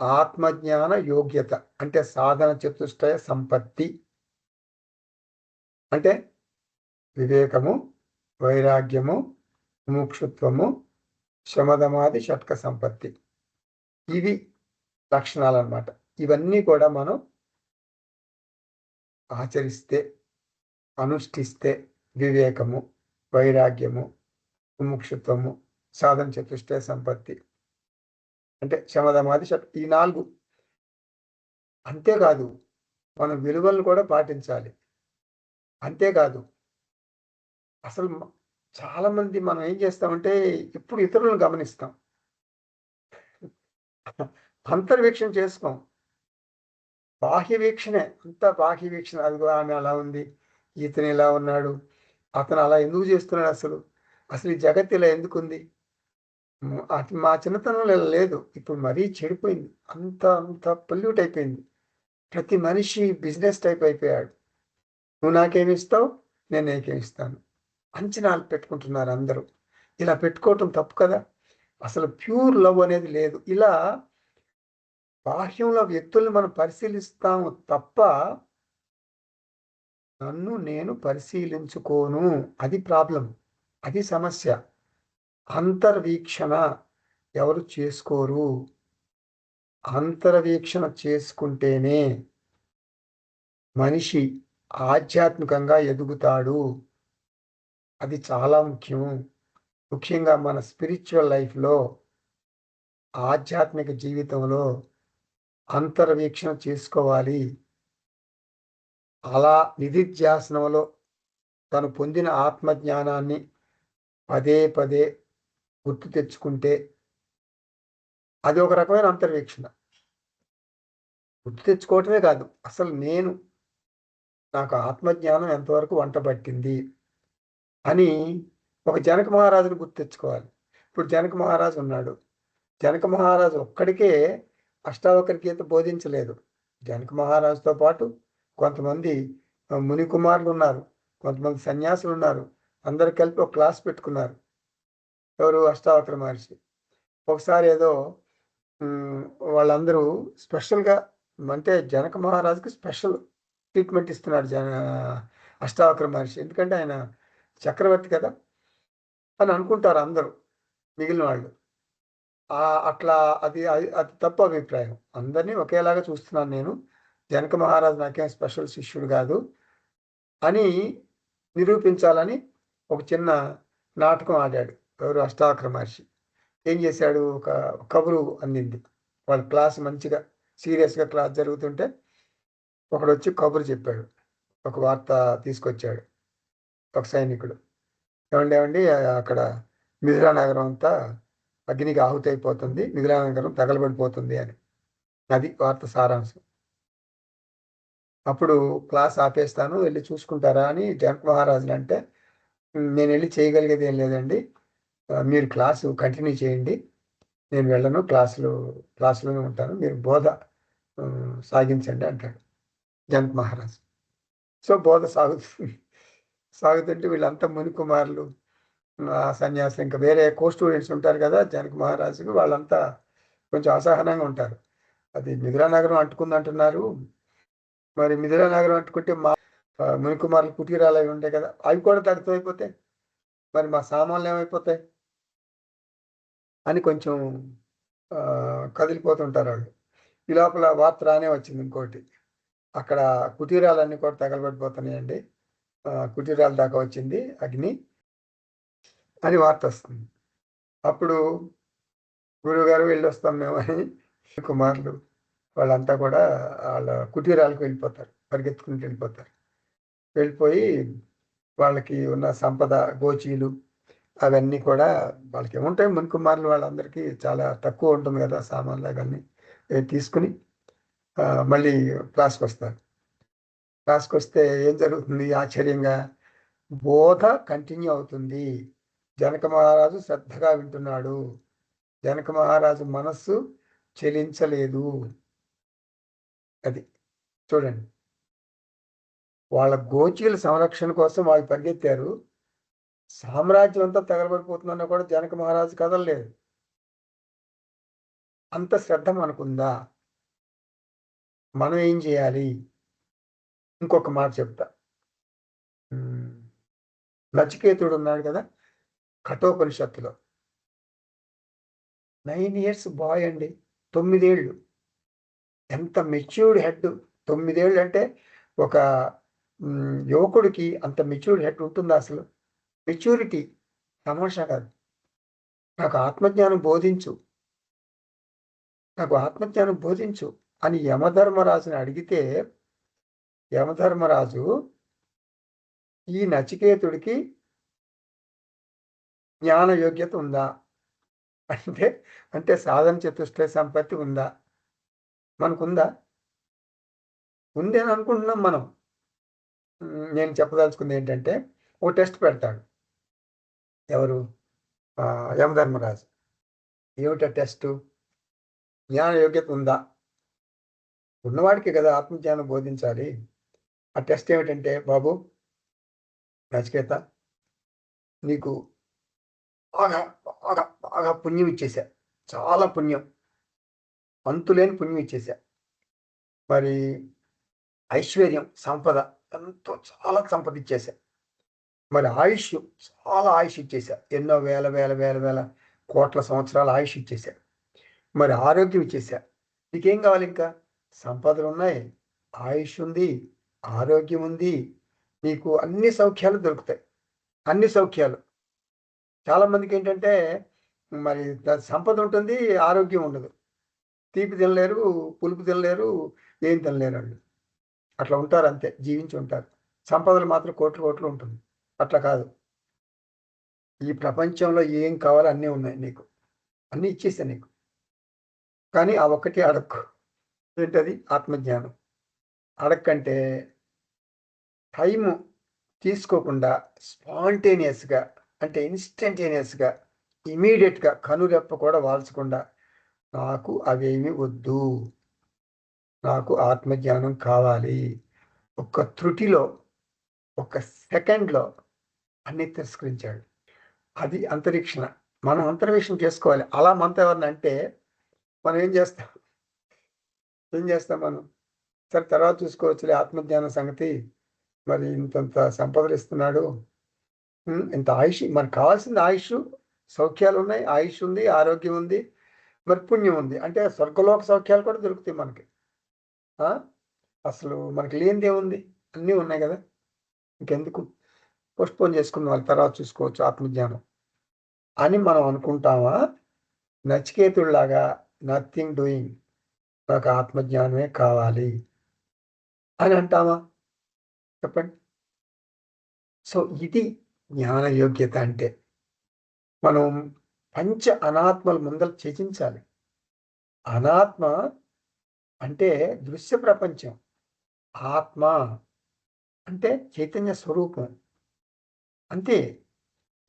ఆత్మజ్ఞాన యోగ్యత. అంటే సాధన చతుష్టయ సంపత్తి. అంటే వివేకము, వైరాగ్యము, ముముక్షుత్వము, శమదమాది షట్క సంపత్తి. ఇవి లక్షణాలు అన్నమాట. ఇవన్నీ కూడా మనం ఆచరిస్తే, అనుష్ఠిస్తే వివేకము, వైరాగ్యము, ముముక్షుత్వము, సాధన చతుష్టయ సంపత్తి, అంటే శమదమాది ఈ 4. అంతేకాదు మనం విలువలను కూడా పాటించాలి. అంతేకాదు అసలు చాలా మంది మనం ఏం చేస్తామంటే ఇప్పుడు ఇతరులను గమనిస్తాం, అంతర్వీక్షణ చేసుకోం. బాహ్య వీక్షణే, అంతా బాహ్య వీక్షణ. అదిగో ఆమె అలా ఉంది, ఇతను ఇలా ఉన్నాడు, అతను అలా ఎందుకు చేస్తున్నాడు, అసలు ఈ జగత్ ఇలా ఎందుకుంది? అది మా చిన్నతనంలో ఇలా లేదు, ఇప్పుడు మరీ చెడిపోయింది, అంత పొల్యూట్ అయిపోయింది. ప్రతి మనిషి బిజినెస్ టైప్ అయిపోయాడు. నువ్వు నాకేమిస్తావు, నేను నీకేమిస్తాను, అంచనాలు పెట్టుకుంటున్నారు అందరూ. ఇలా పెట్టుకోవటం తప్పు కదా. అసలు ప్యూర్ లవ్ అనేది లేదు. ఇలా బాహ్యంలో వ్యక్తుల్ని మనం పరిశీలిస్తాము తప్ప నన్ను నేను పరిశీలించుకోను. అది ప్రాబ్లం, అది సమస్య. అంతర్వీక్షణ ఎవరు చేసుకోరు. అంతర్వీక్షణ చేసుకుంటేనే మనిషి ఆధ్యాత్మికంగా ఎదుగుతాడు. అది చాలా ముఖ్యం. ముఖ్యంగా మన స్పిరిచువల్ లైఫ్లో, ఆధ్యాత్మిక జీవితంలో అంతర్వీక్షణ చేసుకోవాలి. అలా నిధిధ్యాసనంలో తను పొందిన ఆత్మజ్ఞానాన్ని పదే పదే గుర్తు తెచ్చుకుంటే అది ఒక రకమైన అంతర్వీక్షణ. గుర్తు తెచ్చుకోవటమే కాదు, అసలు నాకు ఆత్మజ్ఞానం ఎంతవరకు వంట పట్టింది అని ఒక జనక మహారాజుని గుర్తు తెచ్చుకోవాలి. ఇప్పుడు జనక మహారాజు ఉన్నాడు. జనక మహారాజు ఒక్కడికే అష్టావకర గీత బోధించలేదు. జనక మహారాజుతో పాటు కొంతమంది ముని కుమారులు ఉన్నారు, కొంతమంది సన్యాసులు ఉన్నారు. అందరు కలిపి ఒక క్లాస్ పెట్టుకున్నారు. ఎవరు? అష్టావకర మహర్షి. ఒకసారి ఏదో వాళ్ళందరూ స్పెషల్గా, అంటే జనక మహారాజుకి స్పెషల్ ట్రీట్మెంట్ ఇస్తున్నాడు అష్టావకర మహర్షి. ఎందుకంటే ఆయన చక్రవర్తి కదా అని అనుకుంటారు అందరూ, మిగిలిన వాళ్ళు. అట్లా అది అది అది తప్పు అభిప్రాయం. అందరినీ ఒకేలాగా చూస్తున్నాను నేను. జనక మహారాజు నాకేం స్పెషల్ శిష్యుడు కాదు అని నిరూపించాలని ఒక చిన్న నాటకం ఆడాడు. ఎవరు? అష్టావకర మహర్షి. ఏం చేశాడు? ఒక కబురు అందింది. వాళ్ళ క్లాస్ మంచిగా సీరియస్గా క్లాస్ జరుగుతుంటే ఒకడు వచ్చి కబురు చెప్పాడు. ఒక వార్త తీసుకొచ్చాడు ఒక సైనికుడు. ఏమండి అక్కడ మిథిలా నగరం అంతా అగ్నికి ఆహుతి అయిపోతుంది, మిథిలా నగరం తగలబడిపోతుంది అని. అది వార్త సారాంశం. అప్పుడు క్లాస్ ఆపేస్తాను, వెళ్ళి చూసుకుంటారా అని జనక మహారాజులు అంటే, నేను వెళ్ళి చేయగలిగేది ఏం లేదండి, మీరు క్లాసు కంటిన్యూ చేయండి, నేను వెళ్ళను, క్లాసులోనే ఉంటాను, మీరు బోధ సాగించండి అంటాడు జనక మహారాజు. సో బోధ సాగుతుంటే వీళ్ళంతా ముని కుమారులు, సన్యాసులు, ఇంకా వేరే స్టూడెంట్స్ ఉంటారు కదా జనక మహారాజుకి, వాళ్ళంతా కొంచెం అసహనంగా ఉంటారు. అది మిథిలా నగరం అంటుకుంది అంటున్నారు, మరి మిథిలా నగరం అంటుకుంటే మా ముని కుమారులు కుటీరాలు అవి ఉంటాయి కదా, అవి కూడా దగ్ధమైపోతాయి, మరి మా సామాన్లు ఏమైపోతాయి అని కొంచెం కదిలిపోతుంటారు వాళ్ళు. ఈ లోపల వార్త రానే వచ్చింది ఇంకోటి, అక్కడ కుటీరాలన్నీ కూడా తగలబడిపోతున్నాయండి, కుటీరాల దాకా వచ్చింది అగ్ని అని వార్త వస్తుంది. అప్పుడు గురువుగారు వెళ్ళొస్తాం మేము అని కుమారులు వాళ్ళంతా కూడా వాళ్ళ కుటీరాలకు వెళ్ళిపోతారు, పరిగెత్తుకుంటూ వెళ్ళిపోతారు. వెళ్ళిపోయి వాళ్ళకి ఉన్న సంపద, గోచీలు అవన్నీ కూడా, వాళ్ళకి ఏముంటాయి, ముని కుమారులు వాళ్ళందరికీ చాలా తక్కువ ఉంటుంది కదా సామాన్లు, అవన్నీ తీసుకుని మళ్ళీ క్లాస్కి వస్తారు. క్లాస్కి వస్తే ఏం జరుగుతుంది? ఆశ్చర్యంగా బోధ కంటిన్యూ అవుతుంది. జనక మహారాజు శ్రద్ధగా వింటున్నాడు. జనక మహారాజు మనస్సు చెలించలేదు. అది చూడండి, వాళ్ళ గోచీల సంరక్షణ కోసం వాళ్ళు పరిగెత్తారు. సామ్రాజ్యం అంతా తగలబడిపోతుందన్నా కూడా జనక మహారాజు కదలలేదు. అంత శ్రద్ధ మనకుందా? మనం ఏం చేయాలి? ఇంకొక మాట చెప్తా. నచికేతుడు ఉన్నాడు కదా కఠోపనిషత్తులో, 9 years బాయ్ అండి, 9 ఏళ్ళు. ఎంత మెచ్యూర్డ్ హెడ్! 9 ఏళ్ళు అంటే ఒక యువకుడికి అంత మెచ్యూర్డ్ హెడ్ ఉంటుందా అసలు? మెచ్యూరిటీ తమాషా కాదు. నాకు ఆత్మజ్ఞానం బోధించు, నాకు ఆత్మజ్ఞానం బోధించు అని యమధర్మరాజుని అడిగితే, యమధర్మరాజు ఈ నచికేతుడికి జ్ఞాన యోగ్యత ఉందా అంటే, అంటే సాధన చతుష్టయ సంపత్తి ఉందా? మనకుందా? ఉంది అని అనుకుంటున్నాం మనం. నేను చెప్పదలుచుకుంది ఏంటంటే, ఓ టెస్ట్ పెడతాడు. ఎవరు? యమధర్మరాజు. ఏమిటా టెస్టు? జ్ఞాన యోగ్యత ఉందా? ఉన్నవాడికి కదా ఆత్మజ్ఞానం బోధించాలి. ఆ టెస్ట్ ఏమిటంటే, బాబు నచికేత, నీకు బాగా బాగా బాగా పుణ్యం ఇచ్చేశా, చాలా పుణ్యం, అంతులేని పుణ్యం ఇచ్చేశా. మరి ఐశ్వర్యం, సంపద ఎంతో చాలా సంపద ఇచ్చేశా. మరి ఆయుష్, చాలా ఆయుష్ ఇచ్చేశా, ఎన్నో వేల వేల వేల వేల కోట్ల సంవత్సరాల ఆయుష్ ఇచ్చేశా. మరి ఆరోగ్యం ఇచ్చేశా. నీకేం కావాలి ఇంకా? సంపదలు ఉన్నాయి, ఆయుష్ ఉంది, ఆరోగ్యం ఉంది, నీకు అన్ని సౌఖ్యాలు దొరుకుతాయి, అన్ని సౌఖ్యాలు. చాలామందికి ఏంటంటే, మరి సంపద ఉంటుంది, ఆరోగ్యం ఉండదు. తీపి తినలేరు, పులుపు తినలేరు, ఏం తినలేరు వాళ్ళు. అట్లా ఉంటారు, అంతే జీవించి ఉంటారు. సంపదలు మాత్రం కోట్లు కోట్లు ఉంటుంది. అట్లా కాదు. ఈ ప్రపంచంలో ఏం కావాలో అన్నీ ఉన్నాయి నీకు, అన్నీ ఇచ్చేసా నీకు. కానీ ఆ ఒక్కటి అడక్కు. ఏంటది? ఆత్మజ్ఞానం. అడక్కంటే టైము తీసుకోకుండా స్పాంటేనియస్‌గా అంటే ఇన్‌స్టంటేనియస్‌గా ఇమ్మీడియేట్‌గా కనురెప్ప కూడా వాల్చకుండా నాకు అవేమీ వద్దు. నాకు ఆత్మజ్ఞానం కావాలి. ఒక్క త్రుటిలో, ఒక్క సెకండ్‌లో అన్నీ తిరస్కరించాడు. అది అంతరీక్షణ. మనం అంతర్వేషణ చేసుకోవాలి. అలా మనతో ఎవరైనా అంటే మనం ఏం చేస్తాం మనం? సరే తర్వాత చూసుకోవచ్చులే ఆత్మజ్ఞానం సంగతి. మరి ఇంతంత సంపదలిస్తున్నాడు. ఇంత ఆయుష్ మనకు కావాల్సింది ఆయుషు, సౌఖ్యాలున్నాయి, ఆయుష్ ఉంది, ఆరోగ్యం ఉంది, మరి పుణ్యం ఉంది. అంటే స్వర్గలోక సౌఖ్యాలు కూడా దొరుకుతాయి మనకి. ఆ! అసలు మనకి లేనిదేముంది? అన్నీ ఉన్నాయి గదా! ఇంకెందుకు? పోస్ట్‌పోన్ చేసుకుందాం వాళ్ళ తర్వాత చూసుకోవచ్చు ఆత్మజ్ఞానం అని మనం అనుకుంటామా? నచికేతుడిలాగా నథింగ్ డూయింగ్ నాకు ఆత్మజ్ఞానమే కావాలి అని అంటామా? చెప్పండి. సో, ఇది జ్ఞాన యోగ్యత అంటే. మనం పంచ అనాత్మల ముందల త్యజించాలి. అనాత్మ అంటే దృశ్య ప్రపంచం. ఆత్మ అంటే చైతన్య స్వరూపం. అంతే.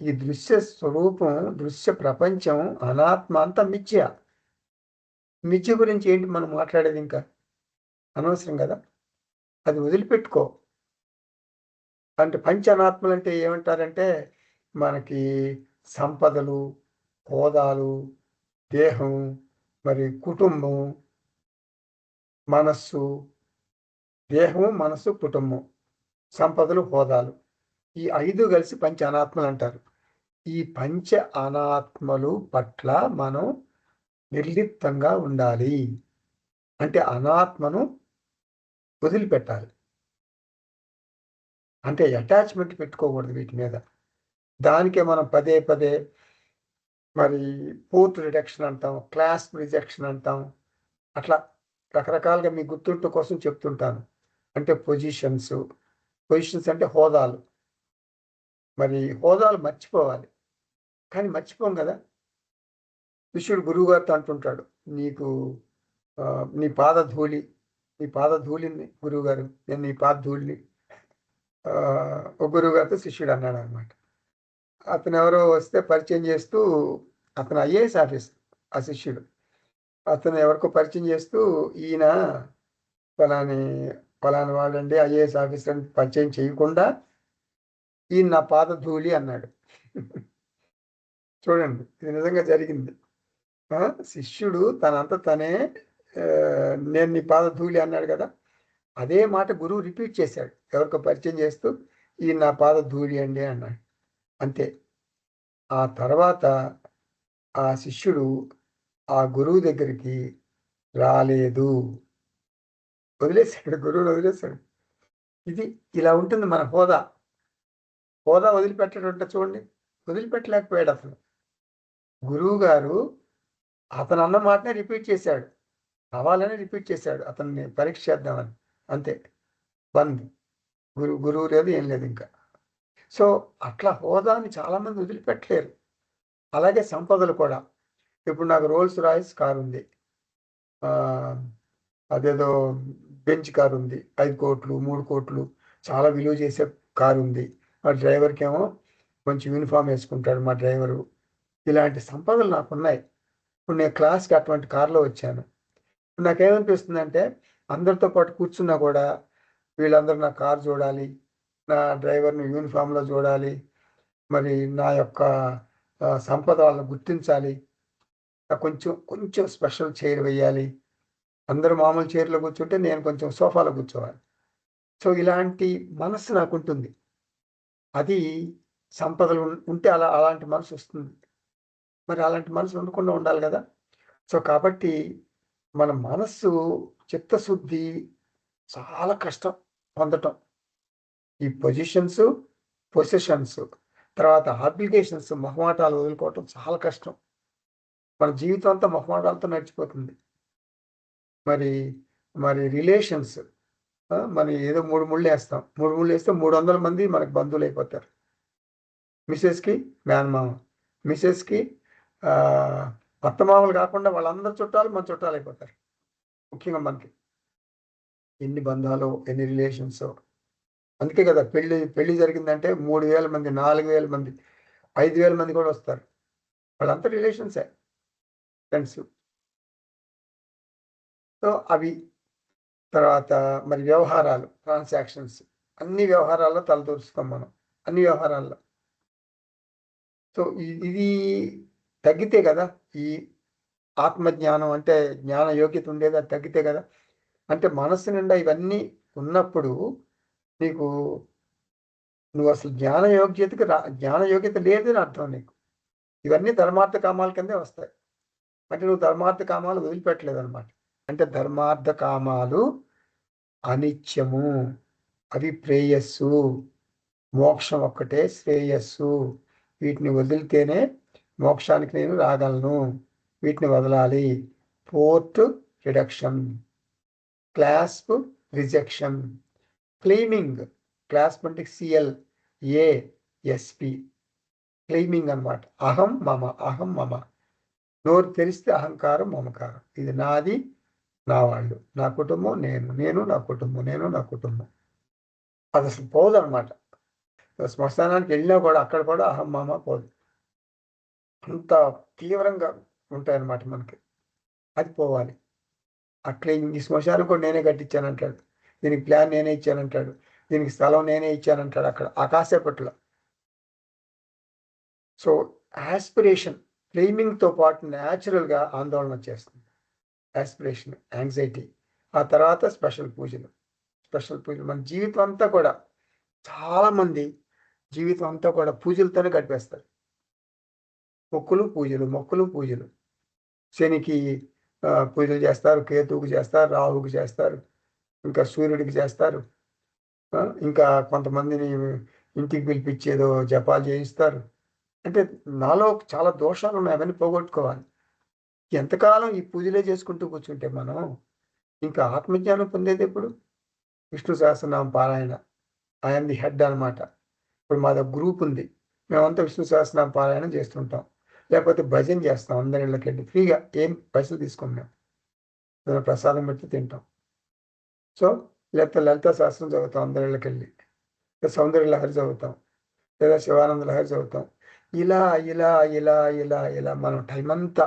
ఈ దృశ్య స్వరూపం, దృశ్య ప్రపంచం, అనాత్మ అంతా మిథ్య. మిథ్య గురించి ఏంటి మనం మాట్లాడేది ఇంకా? అనవసరం గదా! అది వదిలిపెట్టుకో. అంటే పంచ అనాత్మలంటే ఏమంటారంటే, మనకి సంపదలు, హోదాలు, దేహం, మరి కుటుంబం, మనస్సు, దేహము, మనస్సు, కుటుంబం, సంపదలు, హోదాలు. ఈ 5 కలిసి పంచ అనాత్మలంటారు. ఈ పంచ అనాత్మలు పట్ల మనం నిర్లిప్తంగా ఉండాలి. అంటే అనాత్మను వదిలిపెట్టాలి. అంటే అటాచ్‌మెంట్ పెట్టుకోకూడదు వీటి మీద. దానికే మనం పదే పదే మరి ఫోర్త్ రిడక్షన్ అంటాం, క్లాస్ రిజెక్షన్ అంటాం. అట్లా రకరకాలుగా మీకు గుర్తుండటం కోసం చెప్తుంటాను. అంటే పొజిషన్స్ అంటే హోదాలు. మరి హోదాలు మర్చిపోవాలి. కానీ మర్చిపోం గదా! శిష్యుడు గురువుగారితో అంటుంటాడు. నీకు నీ పాదధూళి, నీ పాదధూళిని గురువుగారు. నేను నీ పాదధూళిని ఒక గురువుగారితో శిష్యుడు అన్నాడనమాట. అతనెవరో వస్తే పరిచయం చేస్తూ అతను ఐఏఎస్ ఆఫీసర్ ఆ శిష్యుడు. అతను ఎవరికో పరిచయం చేస్తూ ఈయన పలాని పలానా వాడండి ఐఏఎస్ ఆఫీసర్ అని పరిచయం చేయకుండా ఈయన నా పాదధూళి అన్నాడు. చూడండి ఇది నిజంగా జరిగింది. ఆ! శిష్యుడు తనంత తనే నేను నీ పాదధూళి అన్నాడు గదా! అదే మాట గురువు రిపీట్ చేశాడు. ఎవరికో పరిచయం చేస్తూ ఈయన నా పాదధూళి అండి అన్నాడు. అంతే. ఆ తర్వాత ఆ శిష్యుడు ఆ గురువు దగ్గరికి రాలేదు. వదిలేసాడు. గురువుని వదిలేసాడు. ఇది ఇలా ఉంటుంది మన హోదా. హోదా వదిలిపెట్టడం అంటే చూడండి. వదిలిపెట్టలేకపోయాడతను. గురువుగారు అతనన్న మాటనే రిపీట్ చేశాడు. కావాలనే రిపీట్ చేశాడు. అతన్ని పరీక్ష చేద్దామని. అంతే. బంద్. గురువు లేదు. ఏం లేదింక. సో, అట్లా హోదాని చాలామంది వదిలిపెట్టలేరు. అలాగే సంపదలు కూడా. ఇప్పుడు నాకు రోల్స్ రాయ్స్ కారుంది. ఆహ్, అదేదో బెంజ్ కారుంది. 5,00,00,000, 3,00,00,000 చాలా విలువ చేసే కారుంది. ఆ డ్రైవర్‌కేమో మంచి యూనిఫార్మ్ యేసుకుంటాడు మా డ్రైవరు. ఇలాంటి సంపదలు నాకున్నాయి. ఇప్పుడు నేను క్లాస్‌కి అటువంటి కార్‌లో వచ్చాను. ఇప్పుడు నాకేమనిపిస్తుందంటే, అందరితో పాటు కూర్చున్నా కూడా వీళ్ళందరూ నా కారు చూడాలి. నా డ్రైవర్‌ని యూనిఫార్మ్‌లో చూడాలి. మరి నా యొక్క సంపద వాళ్ళని గుర్తించాలి. కొంచెం స్పెషల్ చైర్ వెయ్యాలి. అందరూ మామూలు చైర్‌లో కూర్చుంటే నేను కొంచెం సోఫాలో కూర్చోవాలి. సో, ఇలాంటి మనస్సు నాకుంటుంది. అది సంపదలు ఉంటే అలాంటి మనసొస్తుంది. మరి అలాంటి మనసు ఉండకుండా ఉండాలి గదా! సో, కాబట్టి మన మనస్సు చిత్తశుద్ధి చాలా కష్టం పొందటం. ఈ పొసెషన్స్ తర్వాత ఆబ్లిగేషన్స్ మొహమాటాలు వదులుకోవటం చాలా కష్టం. మన జీవితం అంతా మొహమాటాలతో నడిచిపోతుంది. మరి, మరి రిలేషన్స్ మనం ఏదో 3 ముళ్ళేస్తాం. 3 ముళ్ళేస్తే 300 మంది మనకు బంధువులయిపోతారు. మిసెస్‌కి మేనమామ. మిసెస్‌కి ఆహ్, అత్తమామలు గాకుండా వాళ్ళందరూ చుట్టాలు మన చుట్టాలయిపోతారు. ముఖ్యంగా మనకి ఎన్ని బంధాలు, ఎన్ని రిలేషన్స్. అందుకే కదా పెళ్లి జరిగిందంటే 3,000 మంది, 4,000 మంది, 5,000 మంది కూడా వస్తారు. వాళ్ళంతా రిలేషన్సే, ఫ్రెండ్స్. సో అవి. తర్వాత మరి వ్యవహారాలు, ట్రాన్సాక్షన్స్, అన్ని వ్యవహారాల్లో తలదూరుస్తాం మనం, అన్ని వ్యవహారాల్లో. సో ఇది తగ్గితే కదా ఈ ఆత్మజ్ఞానం అంటే జ్ఞాన యోగ్యత ఉండేది, అది తగ్గితే కదా. అంటే మనస్సు నిండా ఇవన్నీ ఉన్నప్పుడు నీకు నువ్వు అసలు జ్ఞాన యోగ్యత లేదని అర్థం నీకు. ఇవన్నీ ధర్మార్థ కామాల కిందే వస్తాయి. అంటే నువ్వు ధర్మార్థ కామాలు వదిలిపెట్టలేదు అనమాట. అంటే ధర్మార్థ కామాలు అనిత్యము, అవి ప్రేయస్సు, మోక్షం ఒక్కటే శ్రేయస్సు. వీటిని వదిలితేనే మోక్షానికి నేను రాగలను. వీటిని వదలాలి. Port reduction, clasp rejection, claiming. Clasp అంటే CLASP, క్లెయిమింగ్ అనమాట. అహం మమ, అహం మమ. నోరు తెరిస్తే అహంకారం, మమకారం. ఇది నాది, నా వాళ్ళు, నా కుటుంబం, నేను నా కుటుంబం, నేను నా కుటుంబం. అది అసలు పోదు అనమాట. శ్మశానానికి వెళ్ళినా కూడా అక్కడ కూడా అహం మమ పోదు. అంత తీవ్రంగా ఉంటాయన్నమాట మనకి. అది పోవాలి. అట్లే ఈ శ్మశానం కూడా నేనే కట్టించానంటాడు, దీనికి ప్లాన్ నేనే ఇచ్చానంటాడు, దీనికి స్థలం నేనే ఇచ్చానంటాడు అక్కడ ఆ కాసేపట్లో. సో యాస్పిరేషన్, క్లెయిమింగ్తో పాటు న్యాచురల్గా ఆందోళన వచ్చేస్తుంది. Aspiration, anxiety. ఆ తర్వాత స్పెషల్ పూజలు. మన జీవితం అంతా కూడా, చాలామంది జీవితం అంతా కూడా పూజలతోనే గడిపేస్తారు. మొక్కులు పూజలు. శనికి పూజలు చేస్తారు, కేతువుకి చేస్తారు, రాహువుకి చేస్తారు, ఇంకా సూర్యుడికి చేస్తారు. ఇంకా కొంతమందిని ఇంటికి పిలిపించేదో జపాలు చేయిస్తారు. అంటే నాలో చాలా దోషాలు ఉన్నాయి, అవన్నీ పోగొట్టుకోవాలి. ఎంతకాలం ఈ పూజలే చేసుకుంటూ కూర్చుంటే మనం ఇంకా ఆత్మజ్ఞానం పొందేది ఎప్పుడు? విష్ణు సహస్రనామ పారాయణ, ఐఎమ్ ది హెడ్ అనమాట. ఇప్పుడు మాది గ్రూప్ ఉంది, మేమంతా విష్ణు సహస్రనామ పారాయణం చేస్తుంటాం. లేకపోతే భజన చేస్తాం, అందరి ఇళ్ళకి వెళ్ళి ఫ్రీగా, ఏం పైసలు తీసుకుని మేము ప్రసాదం పెట్టి తింటాం. సో లేకపోతే లలిత శాస్త్రం చదువుతాం అందరి ఇళ్ళకి వెళ్ళి, సౌందర్య లహరి చదువుతాం, లేదా శివానంద లహరి చదువుతాం. ఇలా ఇలా ఇలా ఇలా ఇలా మనం టైం అంతా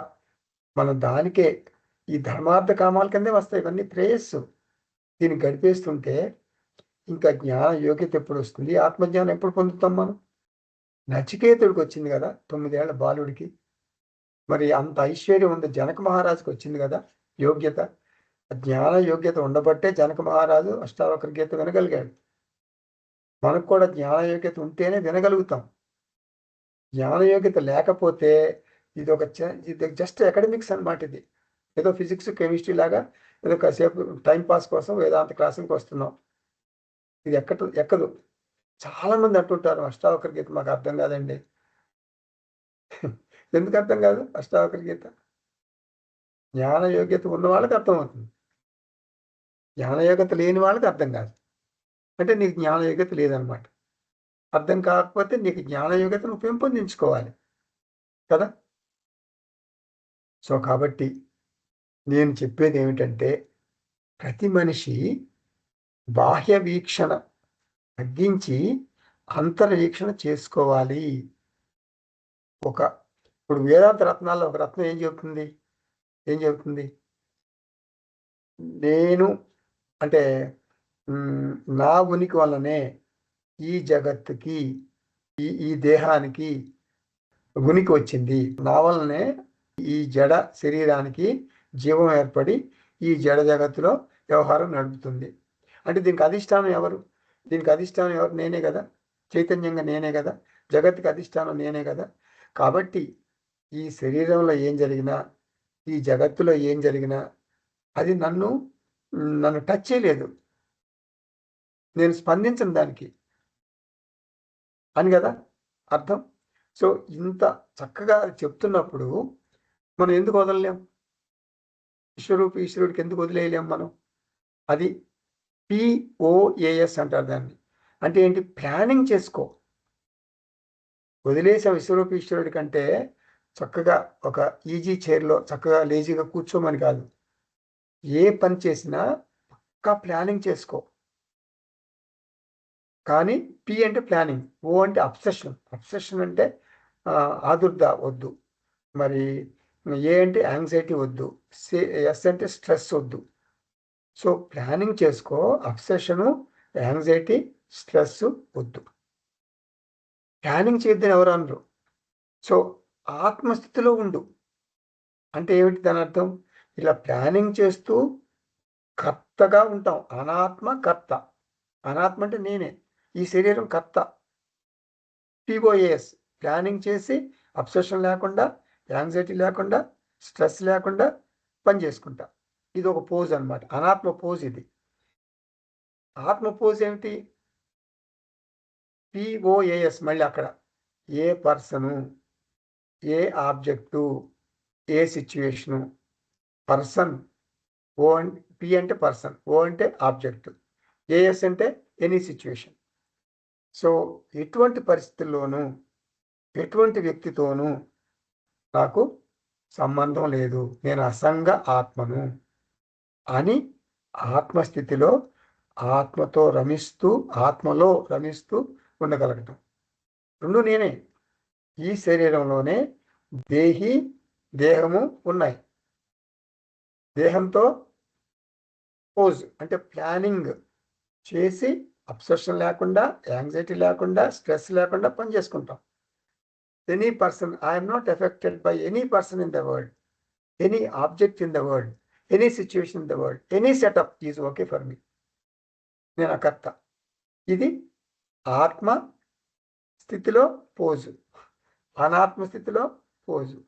మనం దానికే, ఈ ధర్మార్థ కామాల కిందే వస్తాయి ఇవన్నీ, ప్రేయస్సు. దీన్ని గడిపేస్తుంటే ఇంకా జ్ఞాన యోగ్యత ఎప్పుడు వస్తుంది? ఆత్మజ్ఞానం ఎప్పుడు పొందుతాం మనం? నచికేతుడికి వచ్చింది కదా 9 ఏళ్ల బాలుడికి. మరి అంత ఐశ్వర్యం ఉంది జనక మహారాజుకి వచ్చింది కదా యోగ్యత. జ్ఞాన యోగ్యత ఉండబట్టే జనక మహారాజు అష్టావక్ర గీత వినగలిగాడు. మనకు కూడా జ్ఞాన యోగ్యత ఉంటేనే వినగలుగుతాం. జ్ఞాన యోగ్యత లేకపోతే ఇది జస్ట్ అకాడమిక్స్ అనమాట. ఇది ఏదో ఫిజిక్స్, కెమిస్ట్రీ లాగా ఏదో కాసేపు టైం పాస్ కోసం వేదాంత క్లాసులకు వస్తున్నాం. ఇది ఎక్కదు. చాలా మంది అంటుంటారు అష్టావక్ర గీత మాకు అర్థం కాదండి. ఎందుకు అర్థం కాదు అష్టావక్ర గీత? జ్ఞాన యోగ్యత ఉన్న వాళ్ళకి అర్థమవుతుంది, జ్ఞాన యోగ్యత లేని వాళ్ళకి అర్థం కాదు. అంటే నీకు జ్ఞాన యోగ్యత లేదనమాట. అర్థం కాకపోతే నీకు జ్ఞాన యోగ్యతను పెంపొందించుకోవాలి కదా. సో కాబట్టి నేను చెప్పేది ఏమిటంటే, ప్రతి మనిషి బాహ్య వీక్షణ తగ్గించి అంతర్వీక్షణ చేసుకోవాలి. ఇప్పుడు వేదాంత రత్నాల్లో ఒక రత్నం ఏం చెబుతుంది? నేను అంటే నా ఉనికి వల్లనే ఈ జగత్తుకి, ఈ దేహానికి ఉనికి వచ్చింది. నా వల్లనే ఈ జడ శరీరానికి జీవం ఏర్పడి ఈ జడ జగత్తులో వ్యవహారం నడుపుతుంది. అంటే దీనికి అధిష్టానం ఎవరు? నేనే కదా. చైతన్యంగా నేనే కదా. జగత్తుకి అధిష్టానం నేనే కదా. కాబట్టి ఈ శరీరంలో ఏం జరిగినా, ఈ జగత్తులో ఏం జరిగినా అది నన్ను టచ్ చేయలేదు, నేను స్పందించను దానికి అని కదా అర్థం. సో ఇంత చక్కగా చెప్తున్నప్పుడు మనం ఎందుకు వదలలేం? ఈశ్వరుడికి ఎందుకు వదిలేయలేం మనం? అది POAS అంటారు దాన్ని. అంటే ఏంటి? ప్లానింగ్ చేసుకో. వదిలేసాం ఈశ్వరుడి కంటే చక్కగా ఒక ఈజీ చైర్లో చక్కగా లేజీగా కూర్చోమని కాదు. ఏ పని చేసినా పక్కా ప్లానింగ్ చేసుకో. కానీ పి అంటే ప్లానింగ్, ఓ అంటే అబ్సెషన్. అబ్సెషన్ అంటే ఆదుర్ద వద్దు, మరి ఏ అంటే యాంగ్జైటీ వద్దు, ఎస్ అంటే స్ట్రెస్ వద్దు. సో ప్లానింగ్ చేసుకో, అబ్సెషను, యాంగ్జైటీ, స్ట్రెస్ వద్దు. ప్లానింగ్ చేద్దని ఎవరు అనరు. సో ఆత్మస్థితిలో ఉండు అంటే ఏమిటి దాని అర్థం? ఇలా ప్లానింగ్ చేస్తూ కర్తగా ఉంటాం. అనాత్మ కర్త. అనాత్మ అంటే నేనే, ఈ శరీరం కర్త. పిఓఏఎస్ ప్లానింగ్ చేసి అబ్సెషన్ లేకుండా, యాంగ్జైటీ లేకుండా, స్ట్రెస్ లేకుండా పని చేసుకుంటా. ఇది ఒక పోజ్ అనమాట, అనాత్మ పోజ్ ఇది. ఆత్మ పోజ్ ఏమిటి? పిఓఏఎస్. మళ్ళీ అక్కడ ఏ పర్సను, ఏ ఆబ్జెక్టు, ఏ సిచ్యువేషను. పర్సన్, ఓ అంటే పి అంటే పర్సన్, ఓ అంటే ఆబ్జెక్ట్, ఏఎస్ అంటే ఎనీ సిచ్యువేషన్. సో ఎటువంటి పరిస్థితుల్లోనూ ఎటువంటి వ్యక్తితోనూ నాకు సంబంధం లేదు, నేను అసంగ ఆత్మను అని ఆత్మస్థితిలో ఆత్మతో రమిస్తూ, ఆత్మలో రమిస్తూ ఉండగలగటం. రెండు నేనే. ఈ శరీరంలోనే దేహి, దేహము ఉన్నాయి. దేహంతో పోజ్ అంటే ప్లానింగ్ చేసి అబ్సెషన్ లేకుండా, యాంగ్జైటీ లేకుండా, స్ట్రెస్ లేకుండా పని చేసుకుంటాం. Any person, I'm not affected by any person in the world, any object in the world, any situation in the world, any setup is okay for me. నేను అకర్త. ఇది ఆత్మ స్థితిలో పోజు, అనాత్మ స్థితిలో పోజు.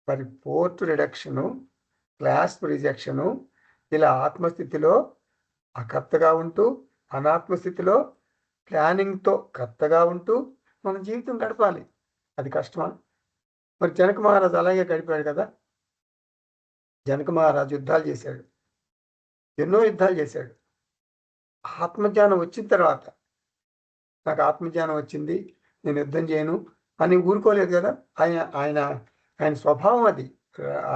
మరి ఫోర్త్ రిడక్షను, క్లాస్ప్ రిజెక్షను, ఇలా ఆత్మస్థితిలో అకర్తగా ఉంటూ, అనాత్మ స్థితిలో ప్లానింగ్తో కర్తగా ఉంటూ మన జీవితం గడపాలి. అది కష్టమా? మరి జనక మహారాజు అలాగే గడిపాడు కదా. జనక మహారాజు యుద్ధాలు చేశాడు, ఎన్నో యుద్ధాలు చేశాడు. ఆత్మజ్ఞానం వచ్చిన తర్వాత, నాకు ఆత్మజ్ఞానం వచ్చింది, నేను యుద్ధం చేయను అని ఊరుకోలేదు కదా. ఆయన ఆయన ఆయన స్వభావం అది,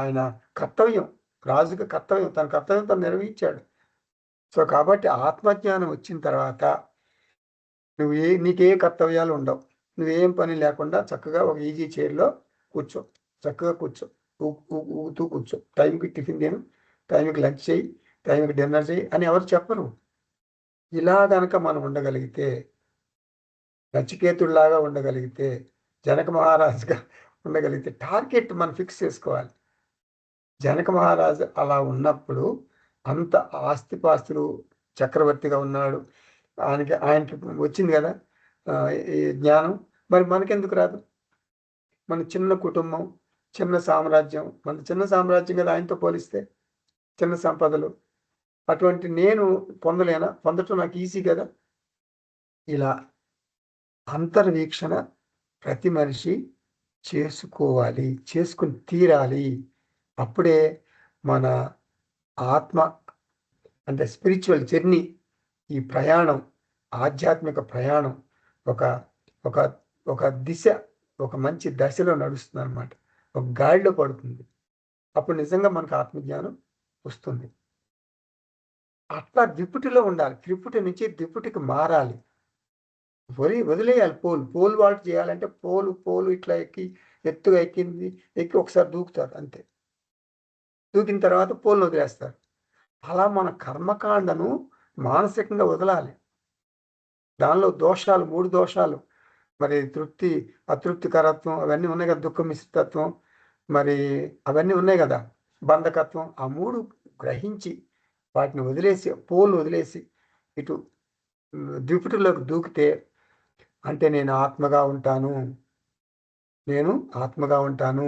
ఆయన కర్తవ్యం, రాజుకి కర్తవ్యం, తన కర్తవ్యం తను నిర్వహించాడు. సో కాబట్టి ఆత్మజ్ఞానం వచ్చిన తర్వాత నీకే కర్తవ్యాలు ఉండవు. నువ్వేం పని లేకుండా చక్కగా ఒక ఈజీ చైర్లో కూర్చో, చక్కగా కూర్చో, ఊగుతూ కూర్చో. టైంకి టిఫిన్ తిను, టైంకి లంచ్ చేయి, టైంకి డిన్నర్ చేయి అని ఎవరు చెప్పరు. ఇలా కనుక మనం ఉండగలిగితే, నచికేతుడిలాగా ఉండగలిగితే, జనక మహారాజుగా ఉండగలిగితే, టార్గెట్ మనం ఫిక్స్ చేసుకోవాలి. జనక మహారాజు అలా ఉన్నప్పుడు అంత ఆస్తిపాస్తులు, చక్రవర్తిగా ఉన్నాడు, ఆయనకి వచ్చింది కదా ఈ జ్ఞానం. మరి మనకెందుకు రాదు? మన చిన్న కుటుంబం, చిన్న సామ్రాజ్యం, మన చిన్న సామ్రాజ్యం కదా ఆయనతో పోలిస్తే, చిన్న సంపదలు. అటువంటి నేను పొందలేనా? పొందటం నాకు ఈజీ కదా. ఇలా అంతర్వీక్షణ ప్రతి మనిషి చేసుకోవాలి, చేసుకుని తీరాలి. అప్పుడే మన ఆత్మ అంటే స్పిరిచువల్ జర్నీ, ఈ ప్రయాణం, ఆధ్యాత్మిక ప్రయాణం ఒక ఒక ఒక దిశ, ఒక మంచి దశలో నడుస్తుంది అనమాట. ఒక గాడిలో పడుతుంది. అప్పుడు నిజంగా మనకు ఆత్మజ్ఞానం వస్తుంది. అట్లా దిప్పుటిలో ఉండాలి. త్రిపుటి నుంచి దిప్పుటికి మారాలి. వదిలేయాలి పోల్ వాల్ట్ చేయాలంటే పోలు ఇట్లా ఎక్కి, ఎత్తుగా ఎక్కి ఒకసారి దూకుతారు అంతే. దూకిన తర్వాత పోల్ని వదిలేస్తారు. అలా మన కర్మకాండను మానసికంగా వదలాలి. దానిలో దోషాలు, 3 దోషాలు, మరి తృప్తి, అతృప్తికరత్వం అవన్నీ ఉన్నాయి కదా, దుఃఖ మిశ్రితత్వం, మరి అవన్నీ ఉన్నాయి కదా, బంధకత్వం. ఆ 3 గ్రహించి వాటిని వదిలేసి, పోలు వదిలేసి ఇటు ద్విపుటిలోకి దూకితే, అంటే నేను ఆత్మగా ఉంటాను, నేను ఆత్మగా ఉంటాను,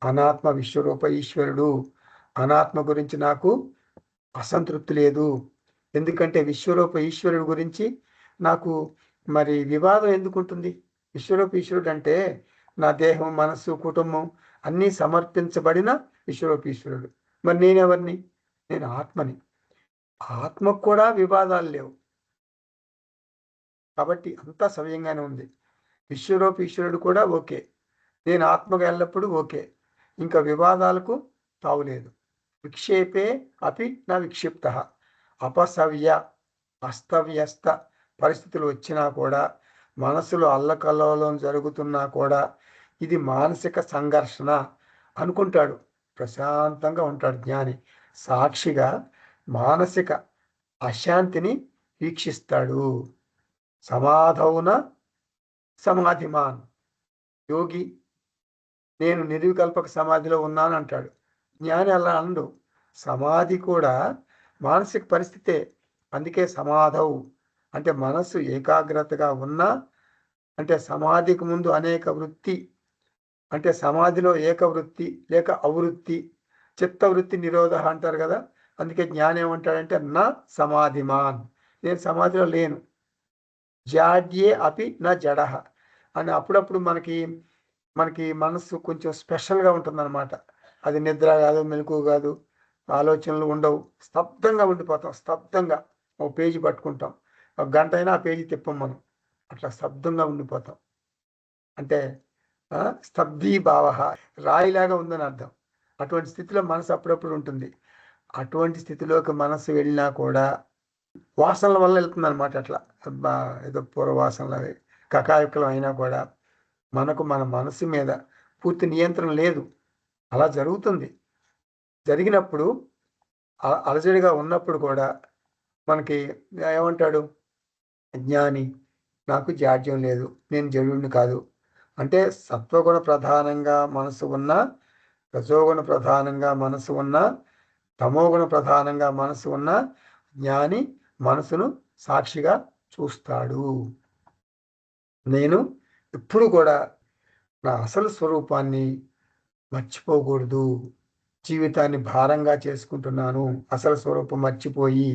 అనాత్మ విశ్వరూప ఈశ్వరుడు. అనాత్మ గురించి నాకు అసంతృప్తి లేదు. ఎందుకంటే విశ్వరూప ఈశ్వరుడు గురించి నాకు మరి వివాదం ఎందుకుంటుంది? విశ్వరూప ఈశ్వరుడు అంటే నా దేహం, మనస్సు, కుటుంబం అన్నీ సమర్పించబడిన విశ్వరూప ఈశ్వరుడు. మరి నేనెవరిని? నేను ఆత్మని. ఆత్మకు కూడా వివాదాలు లేవు. కాబట్టి అంతా సవ్యంగానే ఉంది. విశ్వరూప ఈశ్వరుడు కూడా ఓకే, నేను ఆత్మగా ఎల్లప్పుడూ ఓకే. ఇంకా వివాదాలకు తావులేదు. విక్షేపే అపి నా విక్షిప్త. అపసవ్య అస్తవ్యస్త పరిస్థితులు వచ్చినా కూడా, మనసులో అల్లకల్లోలం జరుగుతున్నా కూడా ఇది మానసిక సంఘర్షణ అనుకుంటాడు. ప్రశాంతంగా ఉంటాడు జ్ఞాని. సాక్షిగా మానసిక అశాంతిని వీక్షిస్తాడు. సమాధౌన సమాధిమాన్. యోగి నేను నిర్వికల్పక సమాధిలో ఉన్నాను అంటాడు. జ్ఞాని అలా అండు. సమాధి కూడా మానసిక పరిస్థితే. అందుకే సమాధవు అంటే మనస్సు ఏకాగ్రతగా ఉన్నా, అంటే సమాధికి ముందు అనేక వృత్తి, అంటే సమాధిలో ఏకవృత్తి లేక అవృత్తి, చిత్తవృత్తి నిరోధ అంటారు కదా. అందుకే జ్ఞానం ఏమంటాడంటే నా సమాధిమాన్, నేను సమాధిలో లేను. జాడ్యే అపి నా జడ అని. అప్పుడప్పుడు మనకి మనస్సు కొంచెం స్పెషల్గా ఉంటుందన్నమాట. అది నిద్ర కాదు, మెలకువ కాదు, ఆలోచనలు ఉండవు, స్తబ్దంగా ఉండిపోతాం. స్తబ్దంగా ఒక పేజీ పట్టుకుంటాం, ఒక గంట అయినా ఆ పేజీ తిప్పం మనం, అట్లా స్తబ్దంగా ఉండిపోతాం. అంటే స్తబ్దీభావ, రాయిలాగా ఉందని అర్థం. అటువంటి స్థితిలో మనసు అప్పుడప్పుడు ఉంటుంది. అటువంటి స్థితిలోకి మనసు వెళ్ళినా కూడా వాసనల వల్ల వెళ్తుంది అనమాట. అట్లా ఏదో పూర్వవాసనలు అవి కకాయకులం అయినా కూడా మనకు మన మనసు మీద పూర్తి నియంత్రణ లేదు. అలా జరుగుతుంది. జరిగినప్పుడు అలజడిగా ఉన్నప్పుడు కూడా మనకి ఏమంటాడు జ్ఞాని, నాకు జాడ్యం లేదు, నేను జడుని కాదు. అంటే సత్వగుణ ప్రధానంగా మనసు ఉన్నా, రజోగుణ ప్రధానంగా మనసు ఉన్నా, తమోగుణ ప్రధానంగా మనసు ఉన్నా, జ్ఞాని మనసును సాక్షిగా చూస్తాడు. నేను ఎప్పుడు కూడా నా అసలు స్వరూపాన్ని మర్చిపోకూడదు. జీవితాన్ని భారంగా చేసుకుంటున్నాను, అసలు స్వరూపం మర్చిపోయి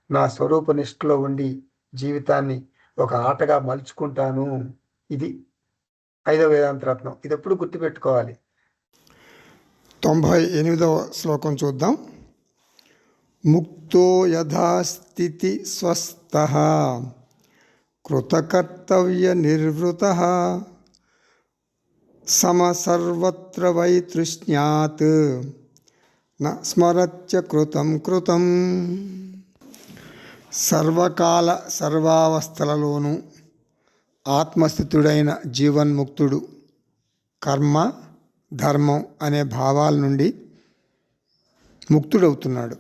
నా స్వరూప నిష్ఠలో ఉండి జీవితాన్ని ఒక ఆటగా మలుచుకుంటాను. ఇది 5వ వేదాంత రత్నం. ఇది ఎప్పుడు గుర్తుపెట్టుకోవాలి. 98వ శ్లోకం చూద్దాం. ముక్తో యథాస్థితి స్వస్థః కృతకర్తవ్య నిర్వృతః సమసర్వత్ర వైతృష్ణ్యాత్ న స్మరత్య కృతం కృతం. సర్వకాల సర్వావస్థలలోనూ ఆత్మస్థితుడైన జీవన్ముక్తుడు కర్మ ధర్మం అనే భావాల నుండి ముక్తుడవుతున్నాడు.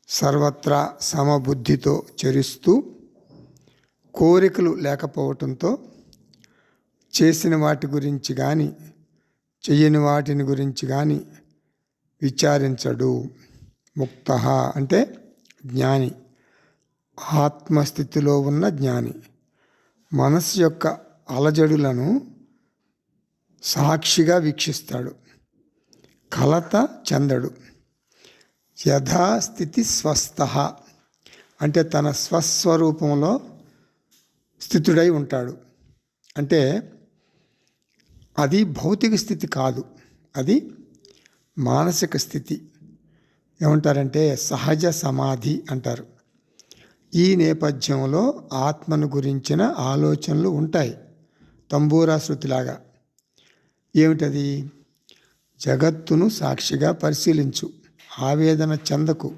సర్వత్రా సమబుద్ధితో చరిస్తూ, కోరికలు లేకపోవటంతో చేసిన వాటి గురించి కానీ చెయ్యని వాటిని గురించి కానీ విచారించడు. ముక్త అంటే జ్ఞాని, ఆత్మస్థితిలో ఉన్న జ్ఞాని. మనసు యొక్క అలజడులను సాక్షిగా వీక్షిస్తాడు, కలత చెందడు. యథాస్థితి స్వస్థ అంటే తన స్వస్వరూపంలో స్థితుడై ఉంటాడు. అంటే అది భౌతిక స్థితి కాదు, అది మానసిక స్థితి. ఏమంటారంటే సహజ సమాధి అంటారు. ఈ నేపథ్యంలో ఆత్మను గురించిన ఆలోచనలు ఉంటాయి, తంబూరా శృతిలాగా. ఏమిటది? జగత్తును సాక్షిగా పరిశీలించు, ఆవేదన చెందకు.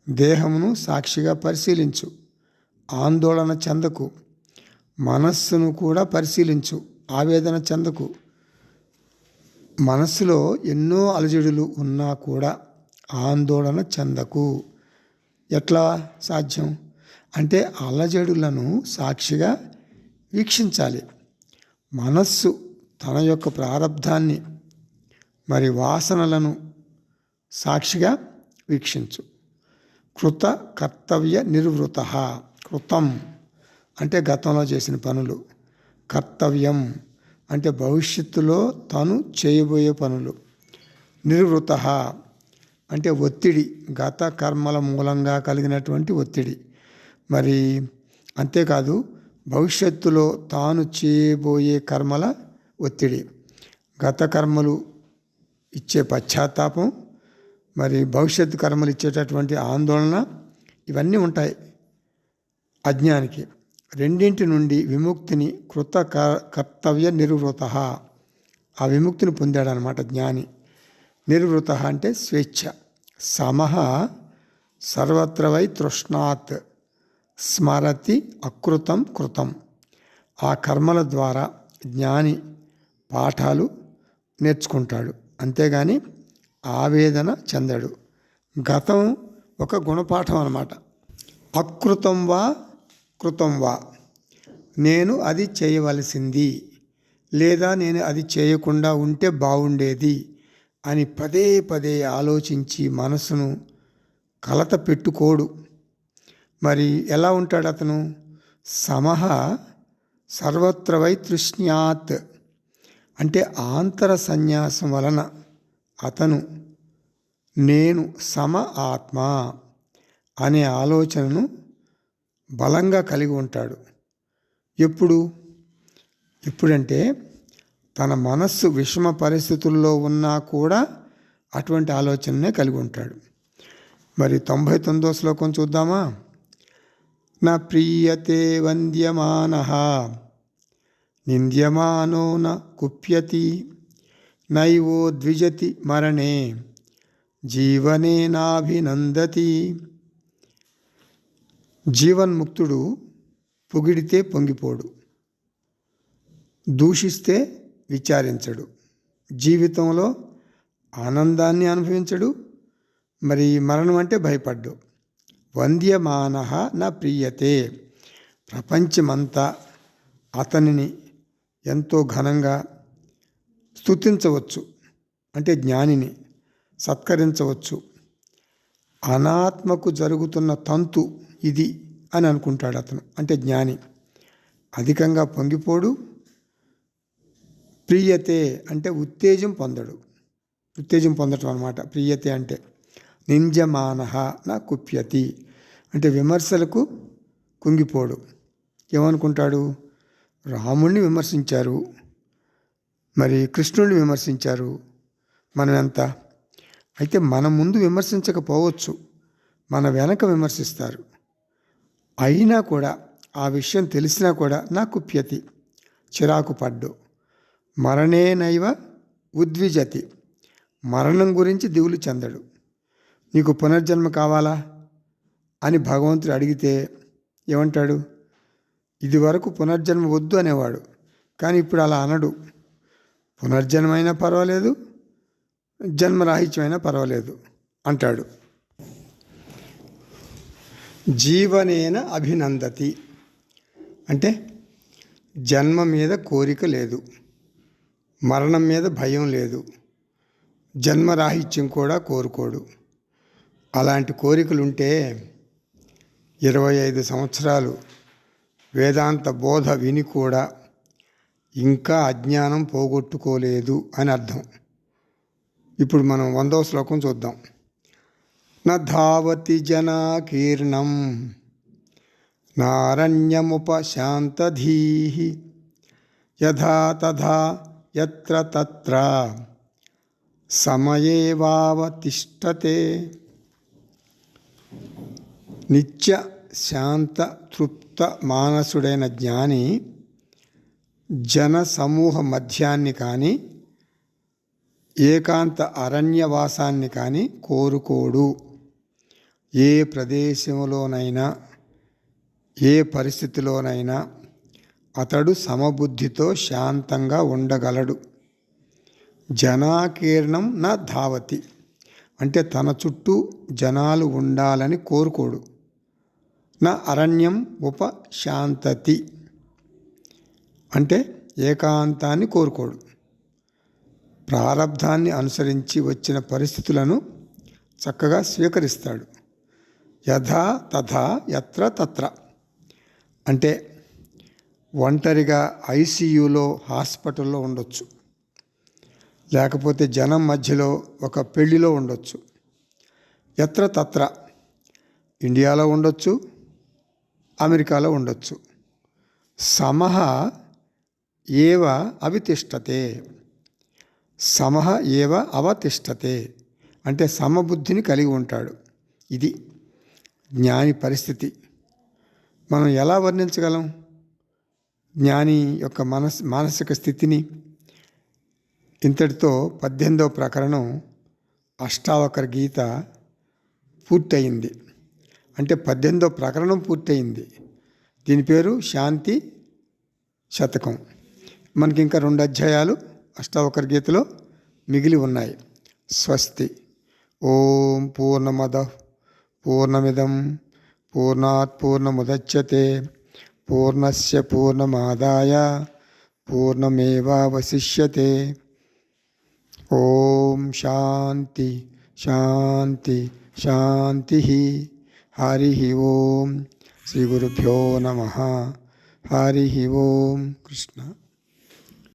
దేహమును సాక్షిగా పరిశీలించు, ఆందోళన చెందకు. మనస్సును కూడా పరిశీలించు, ఆవేదన చెందకు. మనస్సులో ఎన్నో అలజడులు ఉన్నా కూడా ఆందోళన చెందకు. ఎట్లా సాధ్యం అంటే అలజడులను సాక్షిగా వీక్షించాలి. మనస్సు తన యొక్క ప్రారబ్ధాన్ని మరి వాసనలను సాక్షిగా వీక్షించు. కృత కర్తవ్య నిర్వృత. కృతం అంటే గతంలో చేసిన పనులు, కర్తవ్యం అంటే భవిష్యత్తులో తను చేయబోయే పనులు, నిర్వృత అంటే ఒత్తిడి, గత కర్మల మూలంగా కలిగినటువంటి ఒత్తిడి. మరి అంతేకాదు భవిష్యత్తులో తాను చేయబోయే కర్మల ఒత్తిడి, గత కర్మలు ఇచ్చే పశ్చాత్తాపం, మరి భవిష్యత్తు కర్మలు ఇచ్చేటటువంటి ఆందోళన, ఇవన్నీ ఉంటాయి అజ్ఞానికి. రెండింటి నుండి విముక్తిని కృత కర్తవ్య నిర్వృత, ఆ విముక్తిని పొందాడనమాట జ్ఞాని. నిర్వృత అంటే స్వేచ్ఛ. సమః సర్వత్ర వై తృష్ణాత్ స్మరతి అకృతం కృతం. ఆ కర్మల ద్వారా జ్ఞాని పాఠాలు నేర్చుకుంటాడు, అంతేగాని ఆవేదన చెందడు. గతం ఒక గుణపాఠం అన్నమాట. అకృతం వా కృతం వా, నేను అది చేయవలసింది లేదా నేను అది చేయకుండా ఉంటే బాగుండేది అని పదే పదే ఆలోచించి మనసును కలత పెట్టుకోడు. మరి ఎలా ఉంటాడు అతను? సమః సర్వత్ర వై తృష్ణ్యాత్ అంటే ఆంతర సన్యాసం వలన అతను నేను సమ ఆత్మ అనే ఆలోచనను బలంగా కలిగి ఉంటాడు. ఎప్పుడంటే తన మనస్సు విషమ పరిస్థితుల్లో ఉన్నా కూడా అటువంటి ఆలోచననే కలిగి ఉంటాడు. మరి 99వ శ్లోకం చూద్దామా? నా ప్రీయతే వంద్యమానః నింద్యమానో న కుప్యతి నైవో ద్విజతి మరణే జీవనే నాభినందతి. జీవన్ముక్తుడు పొగిడితే పొంగిపోడు, దూషిస్తే విచారించడు, జీవితంలో ఆనందాన్ని అనుభవించడు, మరి మరణం అంటే భయపడ్డు. వంద్యమానః న ప్రీయతే, ప్రపంచమంతా అతనిని ఎంతో ఘనంగా స్తుతించవచ్చు, అంటే జ్ఞానిని సత్కరించవచ్చు. అనాత్మకు జరుగుతున్న తంతు ఇది అని అనుకుంటాడు అతను, అంటే జ్ఞాని. అధికంగా పొంగిపోడు. ప్రియతే అంటే ఉత్తేజం పొందటం అన్నమాట ప్రియతే అంటే. నింద్యమానః న కుప్యతి అంటే విమర్శలకు కుంగిపోడు. ఏమనుకుంటాడు? రాముణ్ణి విమర్శించారు, మరి కృష్ణుడిని విమర్శించారు, మనం ఎంత? అయితే మన ముందు విమర్శించకపోవచ్చు, మన వెనక విమర్శిస్తారు. అయినా కూడా ఆ విషయం తెలిసినా కూడా నా కుప్యతి చిరాకు పడ్డు. మరణేనైవ ఉద్విజతి, మరణం గురించి దిగులు చెందడు. నీకు పునర్జన్మ కావాలా అని భగవంతుడు అడిగితే ఏమంటాడు? ఇది వరకు పునర్జన్మ వద్దు అనేవాడు, కానీ ఇప్పుడు అలా అనడు. పునర్జన్మైనా పర్వాలేదు, జన్మరాహిత్యమైనా పర్వాలేదు అంటాడు. జీవనేన అభినందతి అంటే జన్మ మీద కోరిక లేదు, మరణం మీద భయం లేదు, జన్మరాహిత్యం కూడా కోరుకోడు. అలాంటి కోరికలుంటే 25 సంవత్సరాలు వేదాంత బోధ విని కూడా ఇంకా అజ్ఞానం పోగొట్టుకోలేదు అని అర్థం. ఇప్పుడు మనం 100వ శ్లోకం చూద్దాం. న ధావతి జనాకీర్ణం నారణ్యముపశాంతధీః యథా తథా యత్ర తత్ర సమయేవావతిష్ఠతే. నిత్య శాంత తృప్త మానసుడైన జ్ఞాని జన సమూహ మధ్యాన్ని కానీ ఏకాంత అరణ్యవాసాన్ని కానీ కోరుకోడు. ఏ ప్రదేశంలోనైనా ఏ పరిస్థితిలోనైనా అతడు సమబుద్ధితో శాంతంగా ఉండగలడు. జనాకీర్ణం నా ధావతి అంటే తన చుట్టూ జనాలు ఉండాలని కోరుకోడు. నా అరణ్యం ఉపశాంతతి అంటే ఏకాంతాన్ని కోరుకోడు. ప్రారబ్ధాన్ని అనుసరించి వచ్చిన పరిస్థితులను చక్కగా స్వీకరిస్తాడు. యథా తథా యత్ర తత్ర అంటే ఒంటరిగా ఐసీయూలో హాస్పిటల్లో ఉండొచ్చు, లేకపోతే జనం మధ్యలో ఒక పెళ్లిలో ఉండొచ్చు. యత్ర తత్ర ఇండియాలో ఉండొచ్చు, అమెరికాలో ఉండొచ్చు. సమః ఏవ అవితిష్టతే, సమః ఏవ అవతిష్టతే అంటే సమబుద్ధిని కలిగి ఉంటాడు. ఇది జ్ఞాని పరిస్థితి. మనం ఎలా వర్ణించగలం జ్ఞాని యొక్క మానసిక స్థితిని? ఇంతటితో 18వ ప్రకరణం అష్టావకర గీత పూర్తయింది. అంటే 18వ ప్రకరణం పూర్తయింది. దీని పేరు శాంతి శతకం. మనకి ఇంకా 2 అధ్యాయాలు అష్టావకర గీతలో మిగిలి ఉన్నాయి. స్వస్తి. ఓం పూర్ణమద పూర్ణమిదం పూర్ణాత్ పూర్ణముదచ్యతే పూర్ణస్య పూర్ణమాదాయ పూర్ణమేవావశిష్యతే. ఓం శాంతి శాంతి శాంతి. హరి ఓం. శ్రీ గురుభ్యో నమః. హరి ఓం. కృష్ణ.